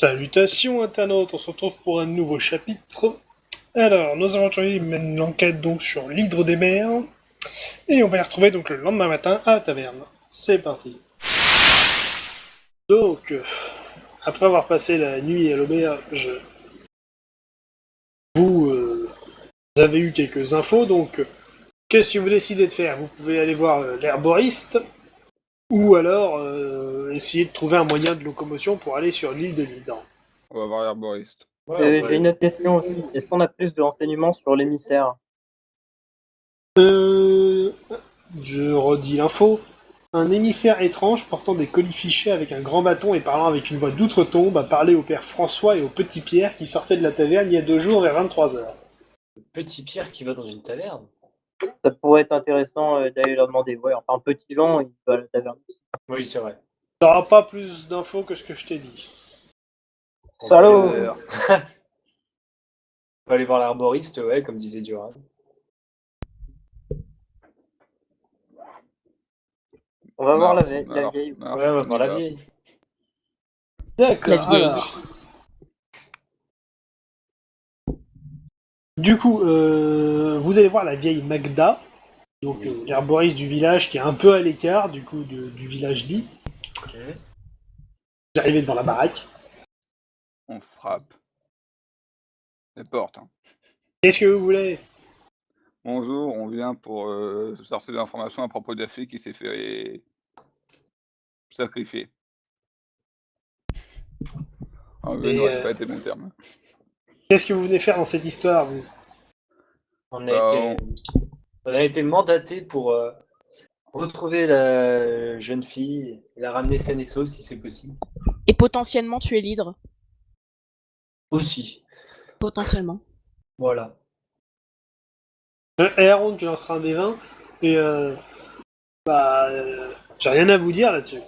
Salutations internautes, on se retrouve pour un nouveau chapitre. Alors, nos aventuriers mènent l'enquête donc sur l'hydre des mers, et on va les retrouver donc le lendemain matin à la taverne. C'est parti. Donc, après avoir passé la nuit à l'auberge, vous avez eu quelques infos, donc qu'est-ce que vous décidez de faire? Vous pouvez aller voir l'herboriste, ou alors essayer de trouver un moyen de locomotion pour aller sur l'île de l'hydre. On va voir l'herboriste. Ouais, j'ai une autre question aussi. Est-ce qu'on a plus de renseignements sur l'émissaire? Je redis l'info. Un émissaire étrange portant des colis fichés avec un grand bâton et parlant avec une voix d'outre-tombe a parlé au père François et au petit Pierre qui sortaient de la taverne il y a 2 jours vers 23h. Petit Pierre qui va dans une taverne. Ça pourrait être intéressant d'aller leur demander. Ouais, enfin, un petit Jean, il va à la taverne. Oui, c'est vrai. T'auras pas plus d'infos que ce que je t'ai dit. Salaud! On va aller voir l'arboriste, ouais, comme disait Duran. On va voir la Mars, vieille. Mars, Mars, Ouais, on va on voir y la va. vieille. D'accord. La vieille. Alors. Du coup, vous allez voir la vieille Magda, donc l'herboriste du village qui est un peu à l'écart du coup du village dit. Vous arrivez devant la baraque. On frappe. Les portes. Hein. Qu'est-ce que vous voulez? Bonjour, on vient pour chercher des informations à propos de la fille qui s'est fait sacrifier. Et, n'aurait pas été bon terme. Qu'est-ce que vous venez faire dans cette histoire, vous? On a été mandaté pour retrouver la jeune fille et la ramener saine et sauve si c'est possible. Et potentiellement tuer l'hydre. Aussi. Potentiellement. Voilà. Aaron, tu lanceras un des 20 et j'ai rien à vous dire là-dessus.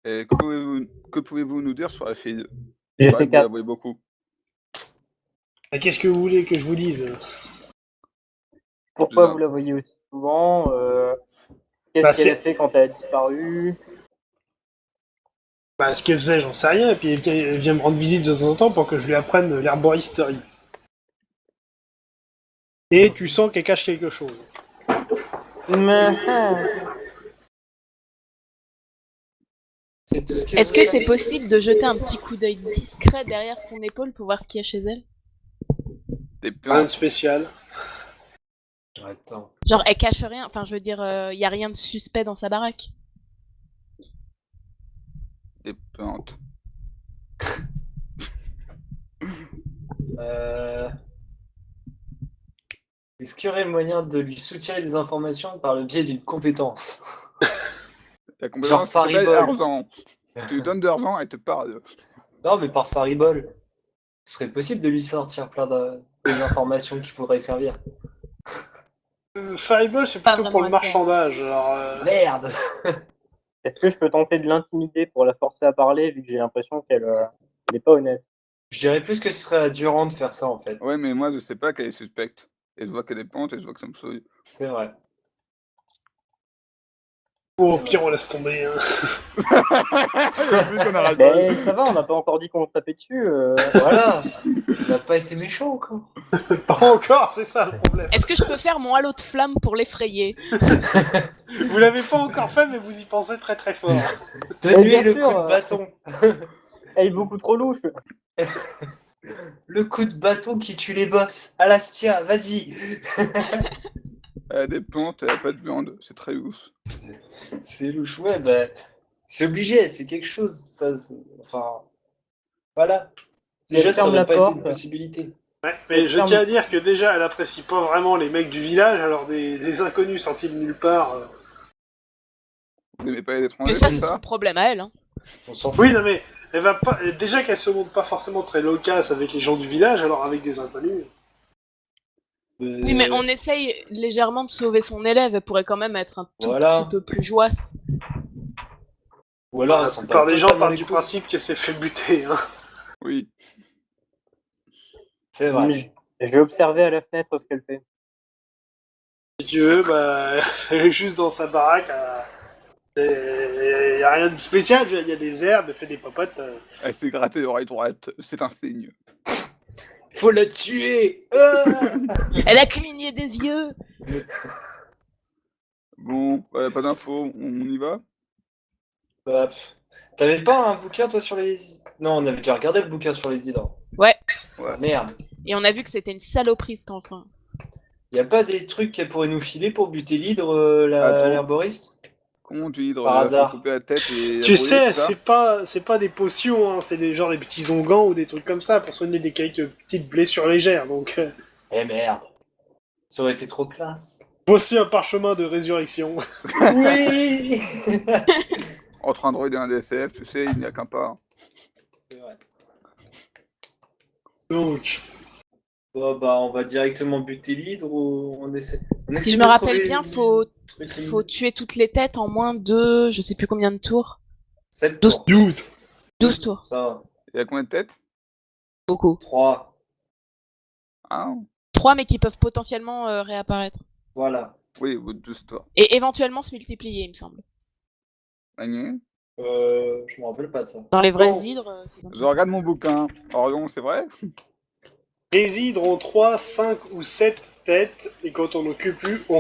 Et que pouvez-vous nous dire sur la fille? J'ai Vous fait 4. l'avouez beaucoup. Et qu'est-ce que vous voulez que je vous dise? Pourquoi Non. vous la voyez aussi souvent? Qu'est-ce Bah, qu'elle c'est- a fait quand elle a disparu? Bah, ce qu'elle faisait, j'en sais rien, et puis elle vient me rendre visite de temps en temps pour que je lui apprenne l'herboristerie. Et tu sens qu'elle cache quelque chose. C'est tout ce que Est-ce vous que c'est savez. possible de jeter un petit coup d'œil discret derrière son épaule pour voir ce qu'il y a chez elle? Des Rien de plantes. spécial. Attends. Genre, elle cache rien, enfin, je veux dire, y a rien de suspect dans sa baraque. Des plantes. Est-ce qu'il y aurait moyen de lui soutirer des informations par le biais d'une compétence? La compétence qui s'appelle Faribol. argent. Tu lui donnes de l'argent, elle te parle. Non, mais par Faribol. Ce serait possible de lui sortir plein des informations qui pourraient servir. Fireball, c'est Pas plutôt pour le vraiment marchandage. Alors, Merde. Est-ce que je peux tenter de l'intimider pour la forcer à parler, vu que j'ai l'impression qu'elle n'est pas honnête? Je dirais plus que ce serait à Durand de faire ça en fait. Ouais, mais moi je sais pas qu'elle est suspecte. Et je vois qu'elle est plantes et je vois que ça me saoule. C'est vrai. au pire, on laisse tomber. Hein. Vu qu'on a Ben, ça va, on n'a pas encore dit qu'on tapait dessus. Voilà. Il n'a pas été méchant encore. Pas encore, c'est ça le problème. Est-ce que je peux faire mon halo de flamme pour l'effrayer? Vous l'avez pas encore fait, mais vous y pensez très très fort. Donne-lui bien le sûr, coup de bâton. Elle est beaucoup trop louche. Le coup de bâton qui tue les boss. Alastia, vas-y. Elle a des plantes, elle a pas de viande. C'est très louche. C'est louche, ouais, bah, c'est obligé, c'est quelque chose. Enfin, voilà. Si Déjà, elle ça ferme aurait la pas été porte, une possibilité. Ouais, mais je tiens à dire que déjà, elle apprécie pas vraiment les mecs du village, alors des inconnus sortis de nulle part. Vous n'aimez pas les étrangers Mais ça, comme c'est son ça? problème à elle. Hein. On s'en fout. Oui, non mais elle va pas. Déjà qu'elle se montre pas forcément très loquace avec les gens du village, alors avec des inconnus. Oui, mais on essaye légèrement de sauver son élève. Elle pourrait quand même être un tout Voilà. petit peu plus joisse. Ou alors, La elles sont plupart pas des gens totalement partent les du couilles. principe qu'elle s'est fait buter. Hein. Oui. C'est vrai. je vais observer à la fenêtre ce qu'elle fait. Si tu veux, bah, elle est juste dans sa baraque Il n'y a rien de spécial, il y a des herbes, elle fait des popotes. Elle s'est grattée l'oreille droite, c'est un signe. Faut la tuer. Elle a cligné des yeux. Bon, pas d'infos, on y va? Bah, t'avais pas un bouquin toi sur les... Non, on avait déjà regardé le bouquin sur les hydres. Ouais. Ouais. Merde. Et on a vu que c'était une saloperie cet enfant. Y a pas des trucs qu'elle pourrait nous filer pour buter l'hydre, Attends. l'herboriste? Comment tu hydres Par la hasard. couper la tête et Tu sais, la c'est pas des potions, hein, c'est des petits onguents ou des trucs comme ça pour soigner des quelques petites blessures légères. Donc, Eh merde. Ça aurait été trop classe. voici un parchemin de résurrection. Oui. Entre un droïde et un DSF, tu sais, il n'y a qu'un pas. C'est vrai. Donc, Bon, bah, on va directement buter l'hydre ou on essaie... Si je me rappelle bien, faut tuer toutes les têtes en moins de... je sais plus combien de tours. 7 12. tours. 12. tours. Ça va. Il y a combien de têtes? Beaucoup. 3. Ah, 3 mais qui peuvent potentiellement réapparaître. Voilà. oui, au bout de 12 tours. Et éventuellement se multiplier, il me semble. Magné. Je me rappelle pas de ça. Dans les vrais Bon. hydres, c'est comme Je ça. regarde mon bouquin. Orion, c'est vrai? les hydres ont 3, 5 ou 7 têtes, et quand on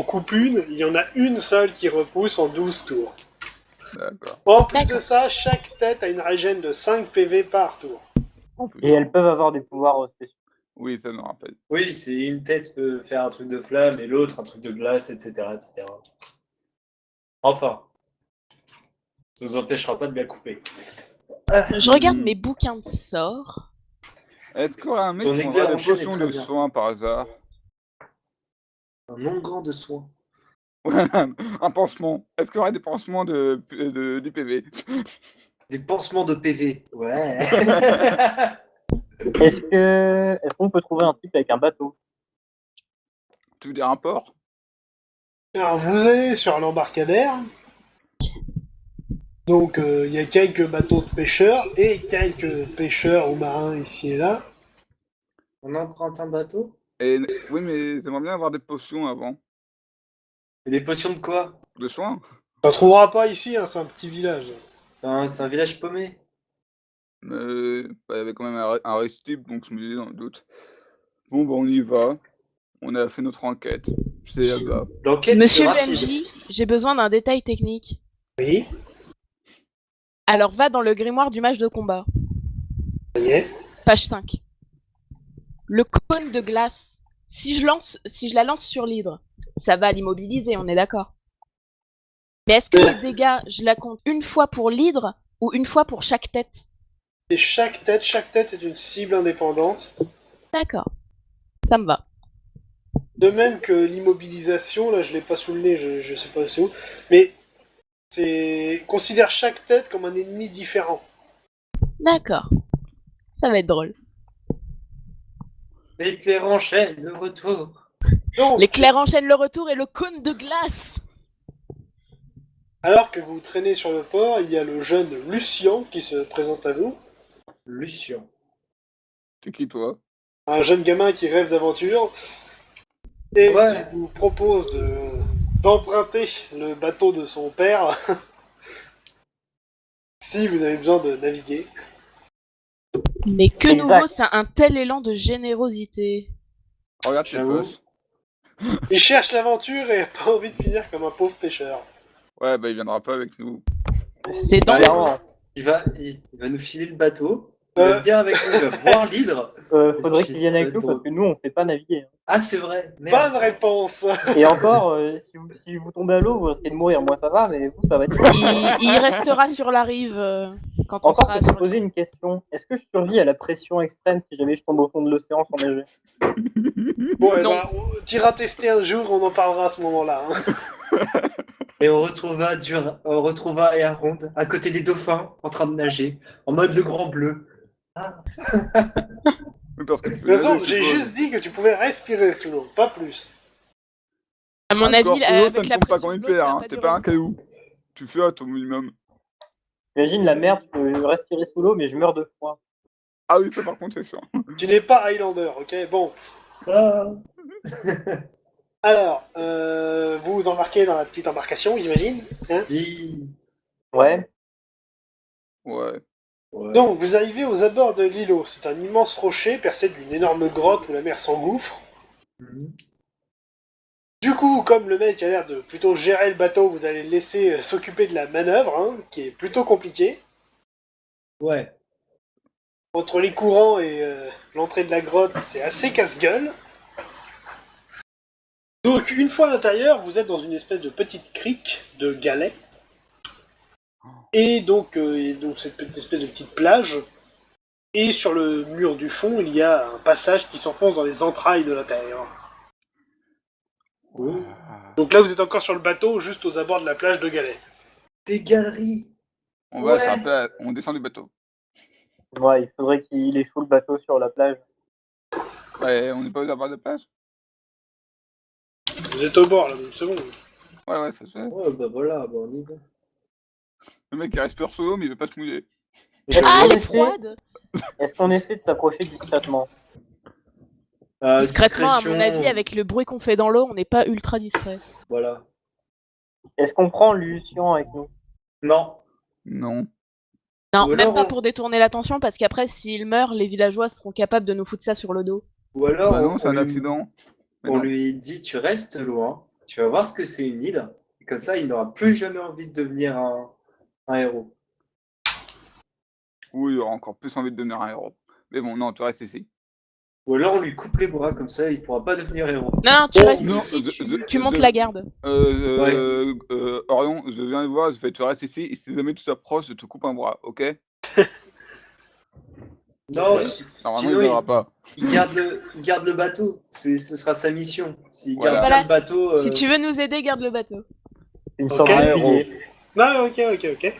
coupe une, il y en a une seule qui repousse en 12 tours. D'accord. En plus de D'accord. ça, chaque tête a une régène de 5 PV par tour. Et elles peuvent avoir des pouvoirs spéciaux. Oui, ça me rappelle. Oui, c'est une tête peut faire un truc de flamme et l'autre un truc de glace, etc., etc. Enfin. Ça nous empêchera pas de bien couper. Je regarde mes bouquins de sorts. Est-ce qu'il y aurait un mec Ton qui éclair vendrait en des chaîne potions est très de bien. soins par hasard? Un nom grand de soin. Un pansement. Est-ce qu'il y aurait des pansements du PV? Des pansements de PV. Ouais. Est-ce qu'on peut trouver un type avec un bateau? Tu veux dire un port? Alors, vous allez sur l'embarcadère. Donc, il y a quelques bateaux de pêcheurs et quelques pêcheurs ou marins ici et là. On emprunte un bateau? Oui, mais j'aimerais bien avoir des potions avant. Et des potions de quoi? De soins? T'en trouveras pas ici, hein, c'est un petit village. C'est un village paumé. Il y avait quand même un restip, donc je me disais dans le doute. Bon, on y va. On a fait notre enquête. C'est là-bas. L'enquête Monsieur c'est le rapide. MJ, j'ai besoin d'un détail technique. Oui, Alors va dans le grimoire du mage de combat. ça y est. Page 5. Le cône de glace. Si je la lance sur l'hydre, ça va l'immobiliser, on est d'accord. Mais est-ce que les dégâts, je la compte une fois pour l'hydre ou une fois pour chaque tête? C'est chaque tête est une cible indépendante. D'accord. Ça me va. De même que l'immobilisation, là je l'ai pas sous le nez, je sais pas c'est où, mais considère chaque tête comme un ennemi différent. D'accord. Ça va être drôle. L'éclair enchaîne le retour. Donc, L'éclair enchaîne le retour et le cône de glace. alors que vous traînez sur le port, il y a le jeune Lucien qui se présente à vous. Lucien. C'est qui, toi? Un jeune gamin qui rêve d'aventure et Ouais. qui vous propose d'emprunter le bateau de son père si vous avez besoin de naviguer. Mais que Exact. nouveau, c'est un tel élan de générosité. Regarde tes J'avoue. fosses. Il cherche l'aventure et a pas envie de finir comme un pauvre pêcheur. Ouais, il viendra pas avec nous. C'est Allez, dangereux. Il va nous filer le bateau. Il va venir avec nous, il va voir l'hydre. Faudrait qu'il vienne avec nous parce que nous, on sait pas naviguer. Ah, c'est vrai. Merde. Bonne réponse. Et encore, si vous tombez à l'eau, vous risquez de mourir. Moi, ça va, mais vous, ça va être... Il restera sur la rive quand on Encore, sera je peux sur te poser une question. Est-ce que je survis à la pression extrême si jamais je tombe au fond de l'océan sans nager? Bon, Non. t'iras tester un jour, on en parlera à ce moment-là. Hein. Et on retrouva Earond à côté des dauphins en train de nager, en mode le grand bleu. Ah. Oui, parce que tu De peux toute façon, nager, je j'ai suppose. juste dit que tu pouvais respirer sous l'eau, pas plus. À mon Un avis, corps sous l'eau, avec ça ne la tombe pas pression comme une de l'eau, ça pierre, va hein. pas T'es durer pas un longtemps. caillou. Tu fais à ton minimum. J'imagine la mer, je peux respirer sous l'eau, mais je meurs de froid. Ah oui, ça par contre, c'est sûr. Tu n'es pas Highlander, ok? Bon. Ah. Alors, vous vous embarquez dans la petite embarcation, j'imagine. Hein? Oui. Ouais. Ouais. Ouais. Donc, vous arrivez aux abords de l'îlot. C'est un immense rocher percé d'une énorme grotte où la mer s'engouffre. Mhm. Du coup, comme le mec a l'air de plutôt gérer le bateau, vous allez le laisser s'occuper de la manœuvre, hein, qui est plutôt compliquée. Ouais. Entre les courants et l'entrée de la grotte, c'est assez casse-gueule. Donc, une fois à l'intérieur, vous êtes dans une espèce de petite crique de galets. Et donc cette espèce de petite plage. Et sur le mur du fond, il y a un passage qui s'enfonce dans les entrailles de l'intérieur. Oh. Donc là, vous êtes encore sur le bateau, juste aux abords de la plage de galets. Des galeries. On va, Ouais. c'est un peu, on descend du bateau. Ouais, il faudrait qu'il échoue le bateau sur la plage. Ouais, on n'est pas aux abords de plage. Vous êtes au bord, là, donc c'est bon. Ouais, ça se fait. Ouais, bah voilà, bah on y va. Le mec il respire sous l'eau, mais il veut pas se mouiller. Est-ce Ah, qu'on elle est essaie- froide! Est-ce qu'on essaie de s'approcher discrètement? Discrètement, à Discrétion, mon avis, avec le bruit qu'on fait dans l'eau, on n'est pas ultra discret. Voilà. Est-ce qu'on prend Lucien avec nous? Non. Non. Non, Ou même alors pas on- pour détourner l'attention, parce qu'après, s'il meurt, les villageois seront capables de nous foutre ça sur le dos. Ou alors Bah non, c'est un lui- accident. Mais on non. lui dit tu restes loin, tu vas voir ce que c'est une île. Et comme ça, il n'aura plus jamais envie de devenir un héros. Oui, il aura encore plus envie de devenir un héros. Mais bon, non, tu restes ici. Ou alors on lui coupe les bras, comme ça il pourra pas devenir héros. Non, tu Oh, restes non, ici, je- tu montes je- la garde. Orion, je viens de voir, je fais, tu restes ici, et si jamais tu t'approches, je te coupe un bras, ok? Non, Ouais. Normalement, sinon il verra pas. il garde le bateau. Ce sera sa mission. S'il Voilà. garde bien le bateau. Si tu veux nous aider, garde le bateau. Une Ok. sorte de Héros. pilier. Non, ok.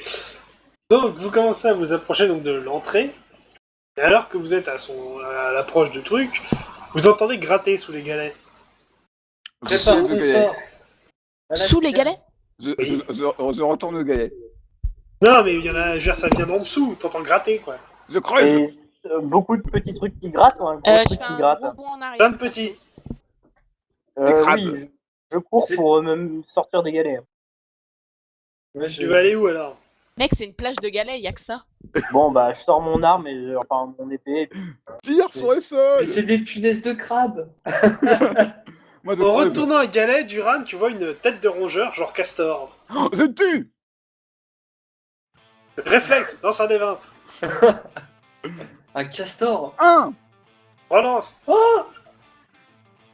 Donc, vous commencez à vous approcher donc, de l'entrée. Et alors que vous êtes à l'approche du truc, vous entendez gratter sous les galets. Prépare Je- ton je- sort. Voilà, Sous les tiens. galets? je retourne le galet. Non, mais il y en a, je veux dire, ça vient d'en dessous, t'entends gratter, quoi. Je creuse. Et beaucoup de petits trucs qui grattent ou un gros Je truc fais qui un gratte? gros bond en Plein arrière. de petits. Des crabes. Oui, je cours C'est- pour me sortir des galets. Ouais, Tu vas aller où, alors? Mec, c'est une plage de galets, y a que ça. Bon, bah, je sors mon arme enfin mon épée. Et puis, Tire sur le Mais sol. c'est des punaises de crabe. Moi, je En creuse. retournant à galet, Duran, tu vois une tête de rongeur, genre castor. Oh, je te tue. Réflexe, lance un des 20. Un castor. 1, Relance.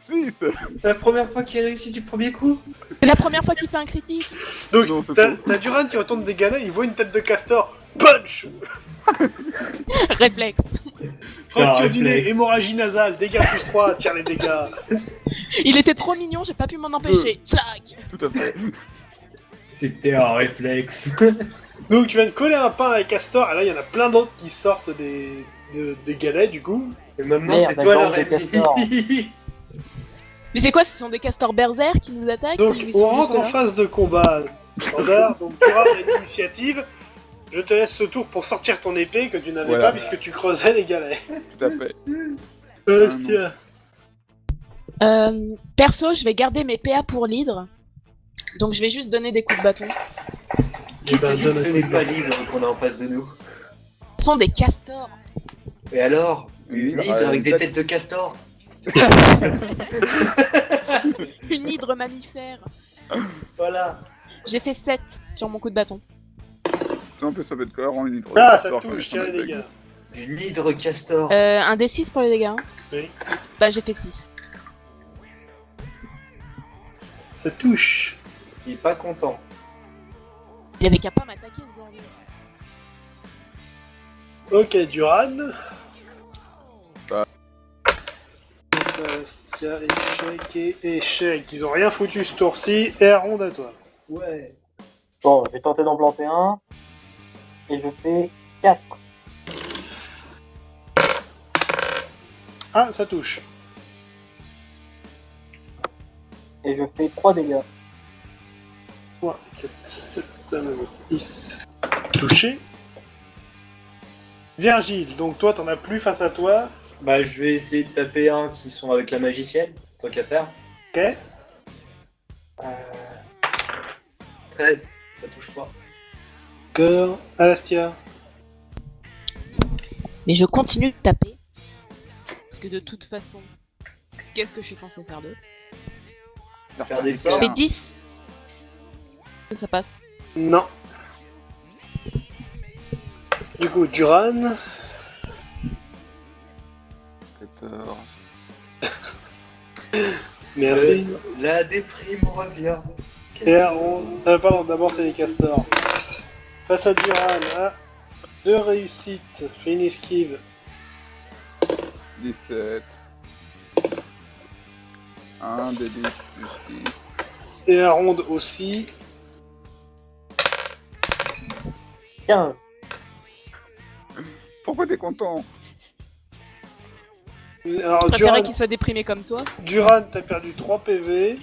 6. C'est la première fois qu'il réussit du premier coup. C'est la première fois qu'il fait un critique. Donc, Non, c'est t'as faux. t'as Duran qui retourne des galets, il voit une tête de castor. Punch. Réflexe. Fracture du nez, réflexe. hémorragie nasale, dégâts plus 3, tire les dégâts. Il était trop mignon, j'ai pas pu m'en empêcher. Clac. Tout à fait. C'était un réflexe. Donc tu viens de coller un pain à castor, et là il y en a plein d'autres qui sortent des galets du coup. Et maintenant, Merde, c'est toi la le bande de castors. réflexe. Mais c'est quoi, ce sont des castors berserk qui nous attaquent? Donc Ils on sont rentre juste en là phase de combat standard, donc Duran a l'initiative. Je te laisse ce tour pour sortir ton épée que tu n'avais Voilà. pas puisque tu creusais les galets. Tout à fait. Hostia. Perso, je vais garder mes PA pour l'hydre. Donc je vais juste donner des coups de bâton. Qui ben, te dit que donne ce un n'est coup de pas bâton. libre qu'on a en face de nous? Ce sont des castors. Et alors? Une Une hydre avec des têtes de castor? Une hydre mammifère. Voilà. J'ai fait 7 sur mon coup de bâton. En plus, ça peut être cohérent, une hydre. Ah, ça Histoire touche, qu'on ait tiens les son dégâts. Une hydre castor. Un D6 pour les dégâts. Hein. Oui. Bah j'ai fait 6. Ça touche. Il est pas content. Il avait qu'à pas m'attaquer ce bordel. Ok, Duran. Bah. Sastia, échec et échec. Ils ont rien foutu ce tour-ci. Et à ronde à toi. Ouais. bon, j'ai tenté d'en planter un. Et je fais 4. Ah, ça touche. Et je fais 3 dégâts. 3, 4, 7, 8. Touché. Virgile, donc toi t'en as plus face à toi. Bah, je vais essayer de taper un qui sont avec la magicienne, tant qu'à faire. Ok. 13, ça touche pas. D'accord. Alastia. Mais je continue de taper. Parce que de toute façon, qu'est-ce que je suis censé faire d'autre? Faire des Je sorts. fais 10. Ça passe. Non. Du coup, Duran. 14. Merci. La déprime revient. Et Aaron. Pardon, d'abord c'est les castors. Face à Duran, 2 réussites. Fais une esquive. 17. 1 des 10 plus 10. Et Aaron aussi. 15. Pourquoi t'es content? Alors, Je préférais Duran, qu'il soit déprimé comme toi. Duran, t'as perdu 3 PV.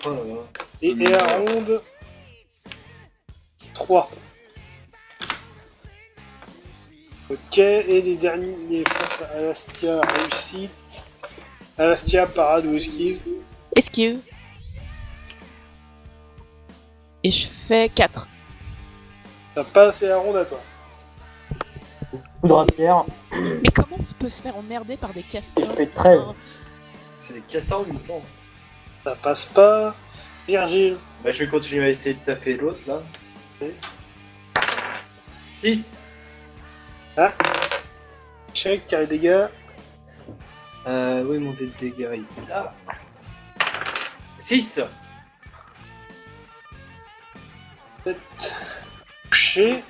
Oh là là. Et Aaron, 3. Ok, et les derniers face à Alastia, réussite. Alastia, parade ou esquive. Esquive. Et je fais 4. Ça passe et Aaron à toi. Poudre à pierre. Mais comment on peut se faire emmerder par des Et je castors? fais 13. C'est des castors mutants. Ça passe pas. Virgile. Bah, je vais continuer à essayer de taper l'autre là. Oui. 6. Check, carré dégâts. Oui, mon dé de dégâts il est là. 6. 7. Touché.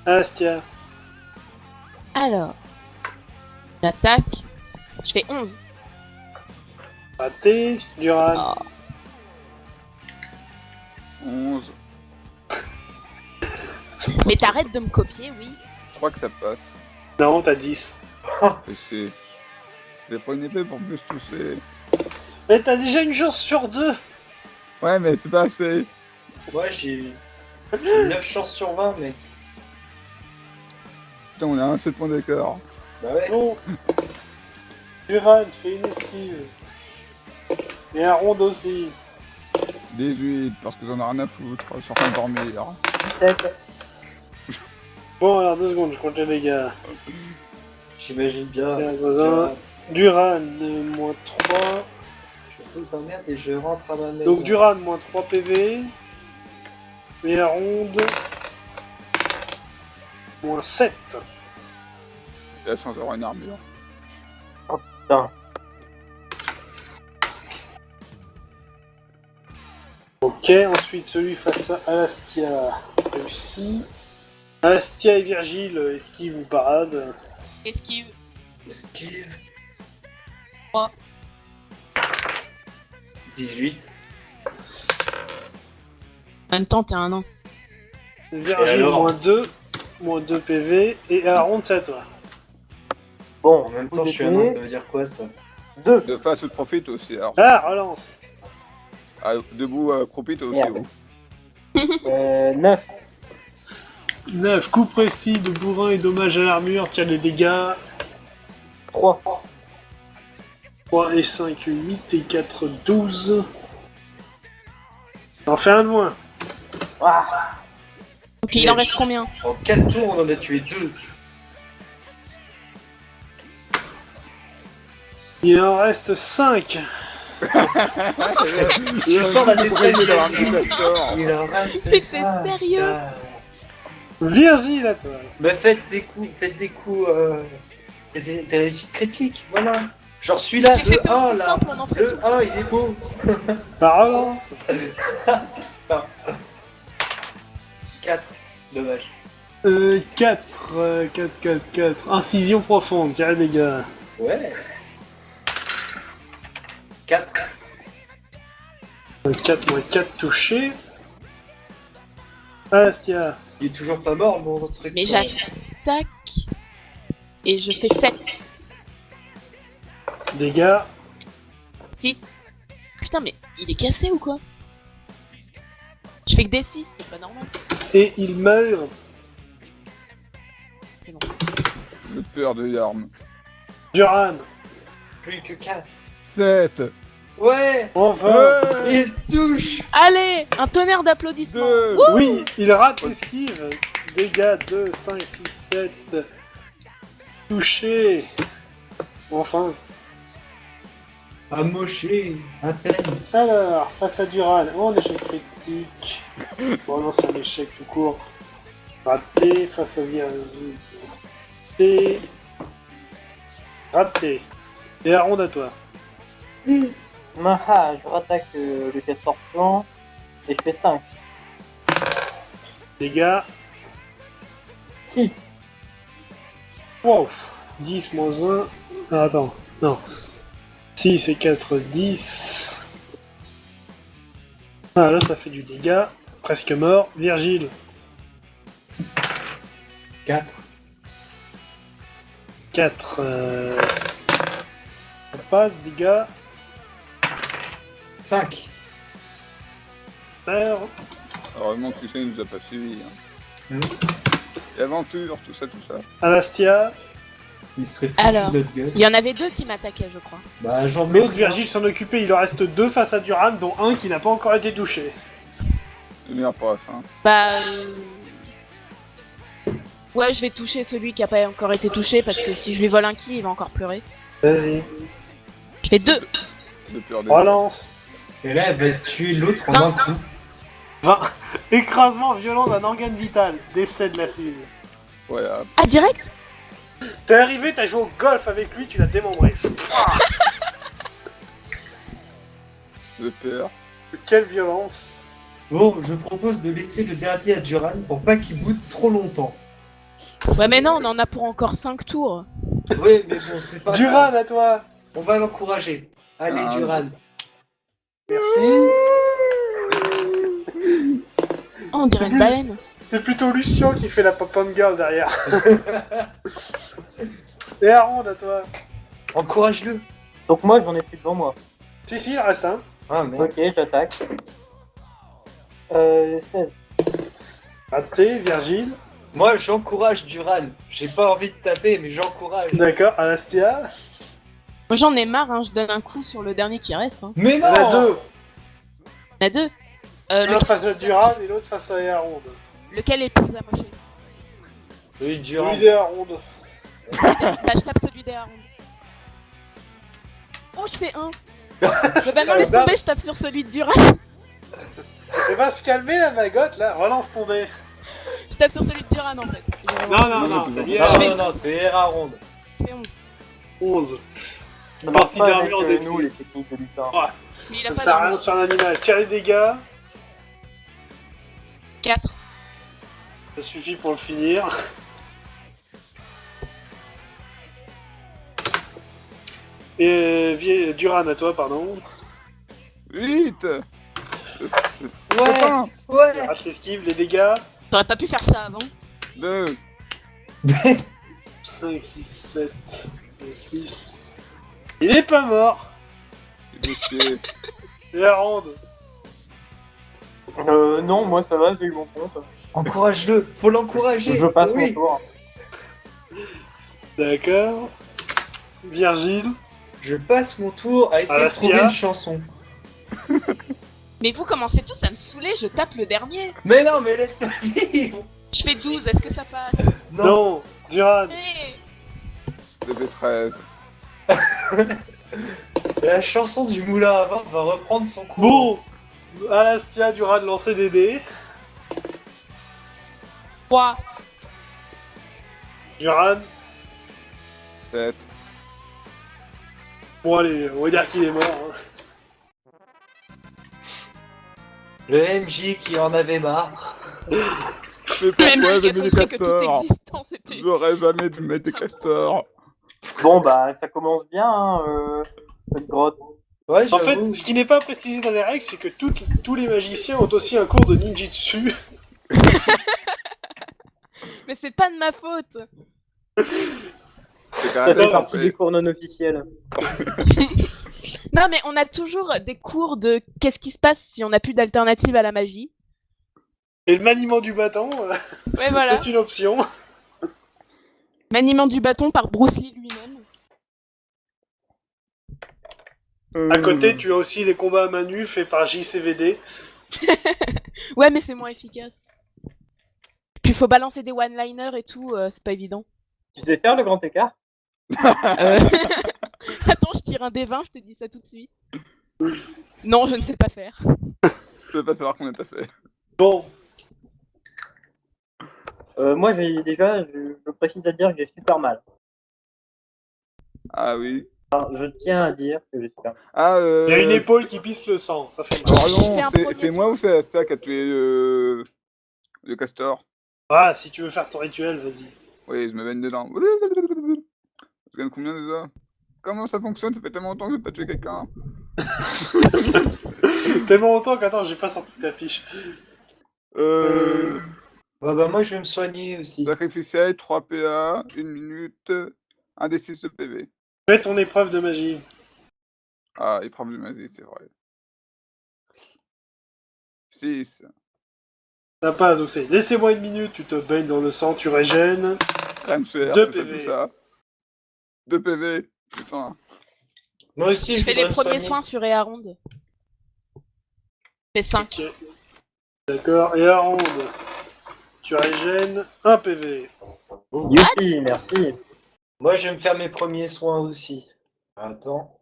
Alastia. Alors, j'attaque. Je fais 11. Raté. Duran. Oh. 11. Mais t'arrêtes de me copier, oui. Je crois que ça passe. Non, t'as 10. Et c'est pas une épée pour plus toucher. Mais t'as déjà une chance sur 2. Ouais, mais c'est pas assez. Moi j'ai 9 chances sur 20, mec. Putain, on a un 7 points d'écart. Bah ouais. Bon. Duran, fais une esquive. Et Aaron aussi. 18, parce que j'en ai rien à foutre. Je suis en train de dormir. 17. Bon, alors 2 secondes, je compte les dégâts. J'imagine bien. Bien, voisin. Duran, moins 3. Je vous emmerde et je rentre à ma maison. Donc Duran, moins 3 PV. Et Aaron, moins 7. Il a chance d'avoir une armure. Putain. Ok, ensuite celui face à Alastia réussi. Alastia et Virgile, esquive ou parade. Esquive. Esquive. 3. 18. En même temps, t'es un an. Virgile, alors moins 2 PV. Et Aaron, c'est à toi. Bon, En même temps, je suis un an, ça veut dire quoi ça? 2. De face ou de profit aussi. Alors, Ah, relance. debout, croupit aussi. Merde. Oh. 9. 9, coup précis de bourrin et dommage à l'armure, tire les dégâts. 3. 3 et 5, 8 et 4, 12. T'en fais un de moins. Ah. Ok, il en reste combien? En 4 tours, on en a tué 2. Il en reste 5. Je sens la détresse d'avoir de mis d'accord. Il en reste Mais t'es 5. sérieux? Virgile, à toi. Mais faites des coups, des réussites critiques, voilà. Genre celui-là, Si c'était le 1 aussi là, simple, on en ferait le 1 il est beau. La relance. 4, dommage. 4. Incision profonde, tire les dégâts. Ouais. 4. 4 moins 4 touchés. Alastia. Il est toujours pas mort mon truc. Mais j'attaque. Et je fais 7. Dégâts. 6. Putain, mais il est cassé ou quoi? Je fais que des 6, c'est pas normal. Et il meurt. C'est bon. Le peur de l'arme. Duran. Plus que 4. 7. Ouais, Enfin. il touche. Allez, un tonnerre d'applaudissements. Deux. Wouh. Oui, il rate l'esquive. Dégâts 2, 5, 6, 7. Touché. Enfin. Amoché, à peine. Alors, face à Duran, un échec critique. Bon, non, c'est un échec tout court. Raté, face à Virgile. Raté. Raté. Et la ronde à toi. Maha, je rattaque le castor plan et je fais 5. Dégâts. 6. Wow. 10 moins 1. Ah, attends. Non. 6 et 4, 10. Ah, là, ça fait du dégât. Presque mort. Virgile. 4. 4. Ça passe, dégâts. 5. Merde. Heureusement que Lucien nous a pas suivis. Hein. Et aventure, tout ça. Alastia. Il serait foutu Alors. de notre gueule. Il y en avait deux qui m'attaquaient, je crois. Bah, j'en L'autre, mets Virgile s'en occupait. Il en reste 2 face à Duran, dont un qui n'a pas encore été touché. C'est meilleur pour la fin. Bah. Ouais, je vais toucher celui qui a pas encore été touché parce que si je lui vole un kill, il va encore pleurer. Vas-y. Je fais 2. De peur des... Relance. Et là, elle va tuer l'autre en un coup. 20. Écrasement violent d'un organe vital. Décès de la cible. Voilà. Ah, direct? T'es arrivé, t'as joué au golf avec lui, tu l'as démembré. De peur. Quelle violence. Bon, je propose de laisser le dernier à Duran pour pas qu'il boude trop longtemps. Ouais, mais non, on en a pour encore 5 tours. Oui, mais bon, c'est pas Duran, grave. à toi. On va l'encourager. Allez, Ah, Duran. Merci. Oh, on dirait une baleine. C'est plutôt Lucien qui fait la pop-up girl derrière. Et Aaron, à toi. Encourage-le. Donc moi, j'en ai plus devant moi. Si, il reste un. Ah, merde. Ok, j'attaque. 16. Raté, Virgile. Moi, j'encourage Duran. J'ai pas envie de taper, mais j'encourage. D'accord, Alastia. Moi, j'en ai marre, hein, je donne un coup sur le dernier qui reste. Hein. Mais Il y non. en a 2. Il y en a 2. L'un face à Duran et l'autre face à Aaron. Lequel est le plus amoché? Celui de Duran. Celui d'Aaron. Bah, je tape celui des Aaron. Oh, je fais 1. Bah non, laisse tomber, je tape sur celui de Duran. Elle va se calmer la magotte là, relance ton dé. Je tape sur celui de Duran en fait. Non, t'as dit Non, c'est Aaron. Je fais 11. 11. Ça Partie marche pas d'armure avec, détruite. nous, les techniques de lutin. Mais il Ça a ne pas sert à rien d'armure. sur un animal. Tire les dégâts, 4. ça suffit pour le finir. Et Duran à toi, pardon. 8. Ouais, Il ouais. rate l'esquive, les dégâts. T'aurais pas pu faire ça avant. 2. 5, 6, 7 et 6. Il est pas mort. Dossier. Et Aaron. Non, moi ça va, j'ai eu mon compte. Encourage-le. Faut l'encourager. Je passe Oui. mon tour. D'accord. Virgile. Je passe mon tour à essayer de Alastia. trouver une chanson. Mais vous commencez tous à me saouler, je tape le dernier. Mais non, mais laisse-moi vivre. Je fais 12, est-ce que ça passe? Non. Duran. Hey. DB13. La chanson du moulin à vent va reprendre son cours. Bon. Alastia, Duran, lancer des dés. 3. Duran. 7. Bon allez, on va dire qu'il est mort. Hein. Le MJ qui en avait marre. Mais Même pourquoi si j'ai j'ai mis des compris que toute castors? existence était... J'aurais jamais dû mettre des castors. Bon bah ça commence bien, cette grotte. Ouais, En j'avoue. fait, ce qui n'est pas précisé dans les règles, c'est que tous les magiciens ont aussi un cours de ninjutsu. Mais c'est pas de ma faute. C'est quand Ça même fait pas partie fait. des cours non officiels. Non mais on a toujours des cours de qu'est-ce qui se passe si on n'a plus d'alternative à la magie. Et le maniement du bâton, Ouais voilà. c'est une option. Maniement du bâton par Bruce Lee lui-même. À côté, tu as aussi les combats à main nue faits par JCVD. Ouais, mais c'est moins efficace. Puis faut balancer des one-liners et tout, c'est pas évident. Tu sais faire le grand écart? Attends, je tire un des 20, je te dis ça tout de suite. Non, je ne sais pas faire. Je veux pas savoir combien t'as fait. Bon, Moi, je précise à dire que j'ai super mal. Ah oui. Enfin, je tiens à dire que j'ai super mal. Ah, il y a une épaule qui pisse le sang, ça fait mal. Alors Je fais non, un c'est premier moi ou c'est ça qui a tué le castor? Ah, si tu veux faire ton rituel, vas-y. Oui, je me baigne dedans. Je gagne combien déjà? Comment ça fonctionne? Ça fait tellement longtemps que j'ai pas tué quelqu'un. Tellement longtemps qu'attends, j'ai pas sorti ta fiche. Ouais, bah moi je vais me soigner aussi. Sacrificiel, 3 PA, 1 minute, 1 des 6 de PV. Fais ton épreuve de magie. Ah, épreuve de magie, c'est vrai. 6. Ça passe, donc c'est laissez-moi 1 minute, tu te baignes dans le sang, tu régènes. Crème sueur, 2 tout ça, PV. tout ça. 2 PV, putain. Moi aussi Je fais voudrais les me premiers soigner. soins sur Earonde. Je fais 5. Ok. D'accord, et à ronde. Tu régènes 1 PV. Youpi, merci. Moi je vais me faire mes premiers soins aussi. Attends.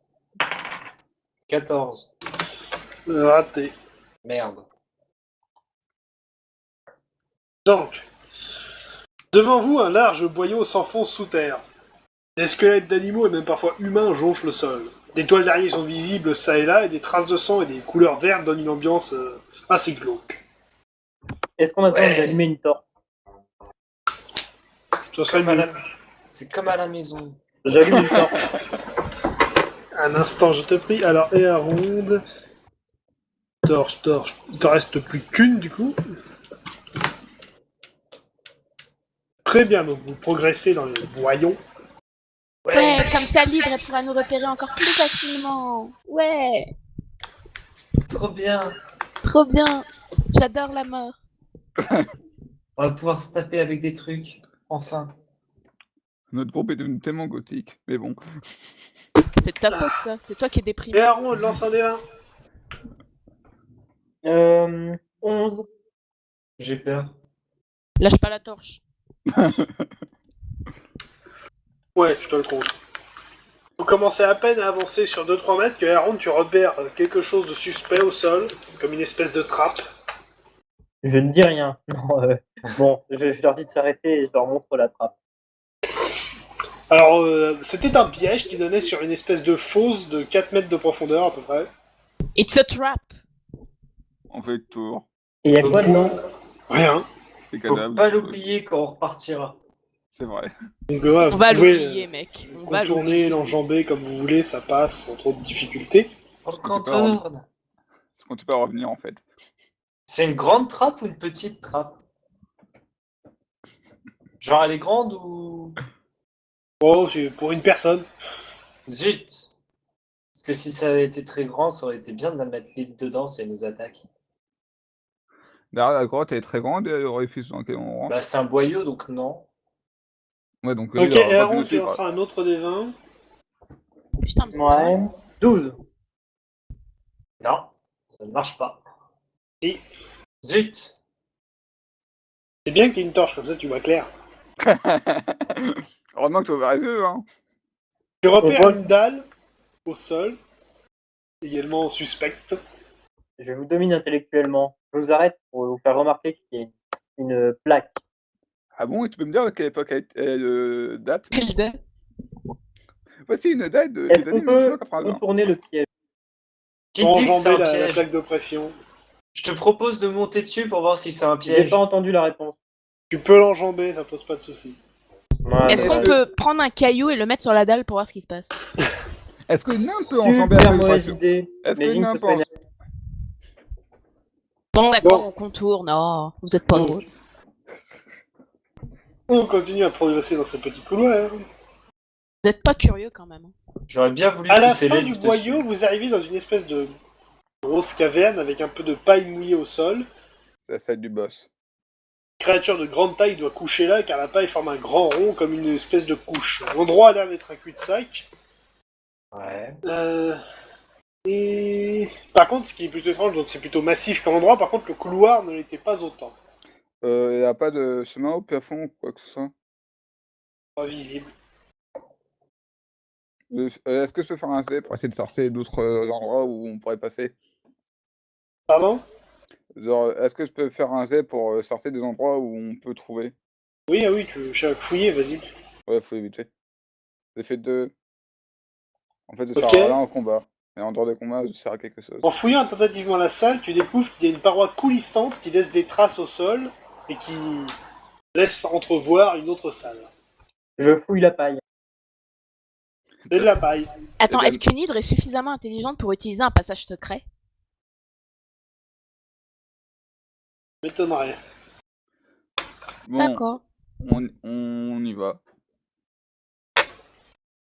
14. Raté. Merde. Donc, devant vous, un large boyau s'enfonce sous terre. Des squelettes d'animaux et même parfois humains jonchent le sol. Des toiles d'araignée sont visibles ça et là, et des traces de sang et des couleurs vertes donnent une ambiance assez glauque. Est-ce qu'on a besoin Ouais. d'allumer une torche? Ça serait Comme à mieux. la- C'est comme à la maison. J'allume une torche. Un instant, je te prie. Alors, et à ronde. Torche. Il t'en reste plus qu'une, du coup. Très bien, donc vous progressez dans les boyaux. Ouais, comme ça, l'hydre, elle pourra nous repérer encore plus facilement. Ouais, Trop bien. trop bien. J'adore la mort. On va pouvoir se taper avec des trucs. Enfin. Notre groupe est devenu tellement gothique, mais bon. C'est de ta faute, ça. C'est toi qui es Et déprimé. à ronde, lance un D1. 11. J'ai peur. Lâche pas la torche. Ouais, je te le compte. Vous commencez à peine à avancer sur 2-3 mètres que à ronde, tu repères quelque chose de suspect au sol, comme une espèce de trappe. Je ne dis rien. Non, bon, je leur dis de s'arrêter et je leur montre la trappe. Alors, c'était un piège qui donnait sur une espèce de fosse de 4 mètres de profondeur à peu près. It's a trap. On fait le tour. Et il y a quoi dedans? Rien. Les Faut cadavres. pas l'oublier quand on repartira. C'est vrai. Donc, On vous va pouvez l'oublier, mec. On va contourner, l'oublier. l'enjamber comme vous voulez, ça passe sans trop de difficultés. On Parce que contourne. Est-ce qu'on peut pas revenir en fait? C'est une grande trappe ou une petite trappe? Genre elle est grande ou... Oh, c'est pour une personne. Zut! Parce que si ça avait été très grand, ça aurait été bien de la mettre libre dedans si elle nous attaque. Derrière la grotte, elle est très grande et le orifice dans lequel on rentre. Bah c'est un boyau donc non. Ouais, donc Ok, il y aura et pas Aaron, de tu soucis, lanceras un autre des 20. Putain, mais c'est Ouais. 12. Non, ça ne marche pas. Si. Zut! C'est bien que tu aies une torche, comme ça tu vois clair. Heureusement que tu as ouvert les yeux, hein. Tu repères On voit- une dalle au sol, également suspecte. Je vous domine intellectuellement. Je vous arrête pour vous faire remarquer qu'il y a une plaque. Ah bon, et tu peux me dire à quelle époque elle date? quelle date. Voici une date des Est-ce années qu'on peut 1980. contourner le piège? Qui te dit que c'est Enjamber un la piège? plaque de pression. Je te propose de monter dessus pour voir si c'est un J'ai piège. pas entendu la réponse. Tu peux l'enjamber, ça pose pas de soucis. Ouais, Est-ce mais- qu'on peut prendre un caillou et le mettre sur la dalle pour voir ce qui se passe? Est-ce que nain peut enjamber Super avec mauvaise pression? idée. Est-ce que Imagine nain ce peut soit en- Bon, d'accord, Bon. on contourne. Oh, vous êtes pas Bon. drôle. On continue à progresser dans ce petit couloir. Vous êtes pas curieux quand même. J'aurais bien voulu À la pousser fin l'aile du dessus. boyau, vous arrivez dans une espèce de grosse caverne avec un peu de paille mouillée au sol. C'est celle du boss. Une créature de grande taille doit coucher là car la paille forme un grand rond comme une espèce de couche. L'endroit a l'air d'être un cul-de-sac. Ouais. Et par contre, ce qui est plutôt étrange, donc c'est plutôt massif comme endroit, par contre le couloir ne l'était pas autant. Il n'y a pas de chemin au plafond ou quoi que ce soit? Pas visible. Est-ce que je peux faire un jet pour essayer de chercher d'autres endroits où on pourrait passer? Pardon? Genre, est-ce que je peux faire un jet pour chercher des endroits où on peut trouver? Oui, ah oui, tu veux fouiller, vas-y. Ouais, faut vite fait. J'ai fait 2. En fait, je Ok. sers à rien en combat. Mais en dehors de combat, je sers à quelque chose. En fouillant tentativement la salle, tu découvres qu'il y a une paroi coulissante qui laisse des traces au sol et qui laisse entrevoir une autre salle. Je fouille la paille. C'est de la paille. Attends, Eh ben- est-ce qu'une hydre est suffisamment intelligente pour utiliser un passage secret? M'étonnerait. Bon, D'accord. on y va.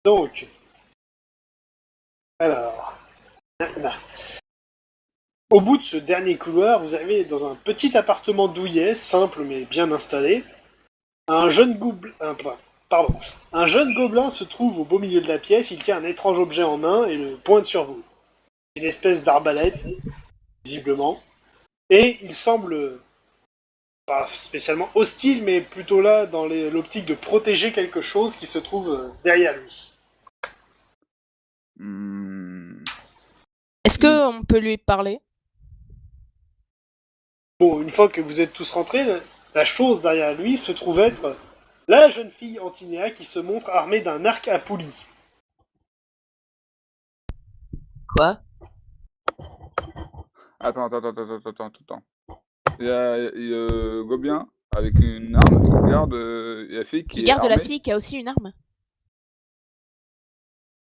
Donc, alors, au bout de ce dernier couloir, vous arrivez dans un petit appartement douillet, simple mais bien installé. Un jeune gobelin se trouve au beau milieu de la pièce. Il tient un étrange objet en main et le pointe sur vous. Une espèce d'arbalète, visiblement. Et il semble pas spécialement hostile, mais plutôt là dans l'optique de protéger quelque chose qui se trouve derrière lui. Est-ce qu'on peut lui parler? Bon, une fois que vous êtes tous rentrés, la chose derrière lui se trouve être la jeune fille Antinéa qui se montre armée d'un arc à poulie. Quoi? Attends. Il y a Gobelin avec une arme qui garde la fille qui Qui est garde la armée. fille qui a aussi une arme?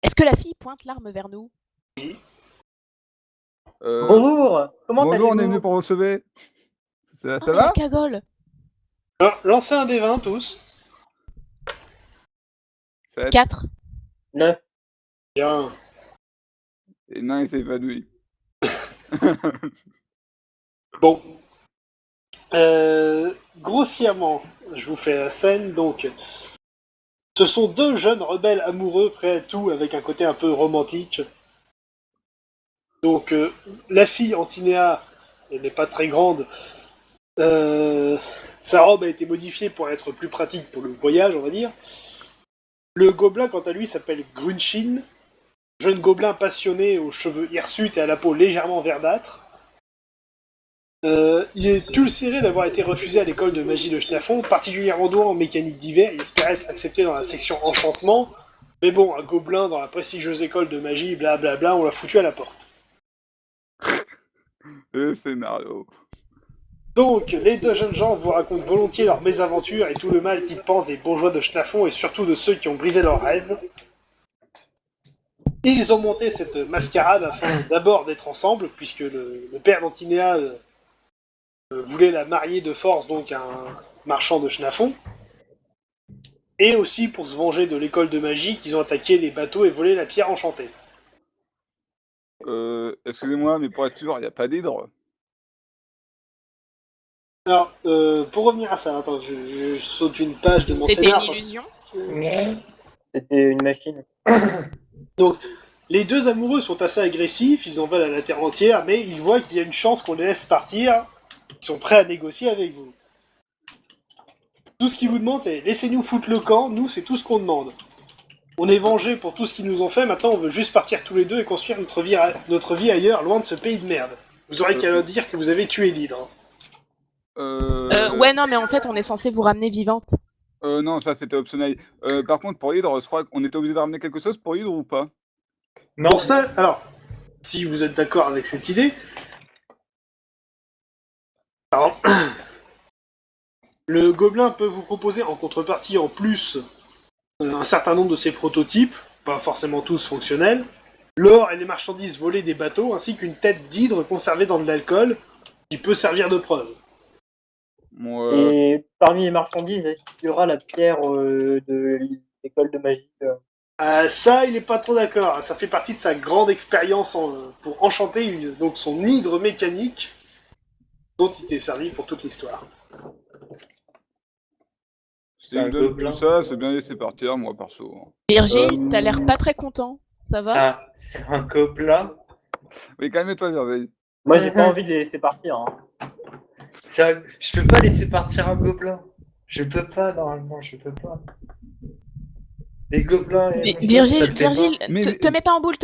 Est-ce que la fille pointe l'arme vers nous? Bonjour. Comment Bonjour, on est allez-vous? venu pour vous sauver. Ça Ah, mais va? la cagole! Alors, lancez un des 20 tous. 7. 4. 9. Bien. Et non, il s'est évanoui. Bon. Grossièrement, je vous fais la scène, donc. Ce sont deux jeunes rebelles amoureux, prêts à tout, avec un côté un peu romantique. Donc, la fille Antinéa, elle n'est pas très grande. Sa robe a été modifiée pour être plus pratique pour le voyage, on va dire. Le gobelin, quant à lui, s'appelle Grunchin. Jeune gobelin passionné aux cheveux hirsutes et à la peau légèrement verdâtre. Il est ulcéré d'avoir été refusé à l'école de magie de Schnafon, particulièrement doué en mécanique d'hiver. Il espérait être accepté dans la section enchantement. Mais bon, un gobelin dans la prestigieuse école de magie, blablabla, on l'a foutu à la porte. Le scénario. Donc, les deux jeunes gens vous racontent volontiers leurs mésaventures et tout le mal qu'ils pensent des bourgeois de Schnafon et surtout de ceux qui ont brisé leurs rêves. Ils ont monté cette mascarade afin d'abord d'être ensemble, puisque le père d'Antinéa voulait la marier de force donc à un marchand de Schnafon. Et aussi pour se venger de l'école de magie qu'ils ont attaqué les bateaux et volé la pierre enchantée. Excusez-moi, mais pour être sûr, il n'y a pas d'hydre. Alors, pour revenir à ça, attends, je saute une page de mon C'était scénar. une illusion? C'était une machine. Donc, les deux amoureux sont assez agressifs, ils en veulent à la terre entière, mais ils voient qu'il y a une chance qu'on les laisse partir, ils sont prêts à négocier avec vous. Tout ce qu'ils vous demandent, c'est laissez-nous foutre le camp, nous, c'est tout ce qu'on demande. On est vengés pour tout ce qu'ils nous ont fait, maintenant on veut juste partir tous les deux et construire notre vie ailleurs, loin de ce pays de merde. Vous aurez qu'à leur dire que vous avez tué l'hydre. Ouais, non, mais en fait, on est censé vous ramener vivante. Non, ça c'était optionnel. Par contre, pour Hydre, je crois qu'on était obligé de ramener quelque chose pour Hydre ou pas? Non. Pour ça, alors, si vous êtes d'accord avec cette idée, alors, le gobelin peut vous proposer en contrepartie en plus un certain nombre de ses prototypes, pas forcément tous fonctionnels, l'or et les marchandises volées des bateaux, ainsi qu'une tête d'hydre conservée dans de l'alcool, qui peut servir de preuve. Et parmi les marchandises, est-ce qu'il y aura la pierre de l'école de magie Ça, il est pas trop d'accord. Ça fait partie de sa grande expérience pour enchanter donc son hydre mécanique, dont il est servi pour toute l'histoire. Si il me donne tout ça, c'est bien laisser partir, moi perso. Virgile, t'as l'air pas très content. Ça va? C'est un gobelin Mais calme-toi, Virgile. Moi, j'ai pas envie de les laisser partir. Hein. Je peux pas laisser partir un gobelin. Je peux pas, normalement, je peux pas. Les gobelins et... Virgile, ça le fait Mais- te mets pas en boule,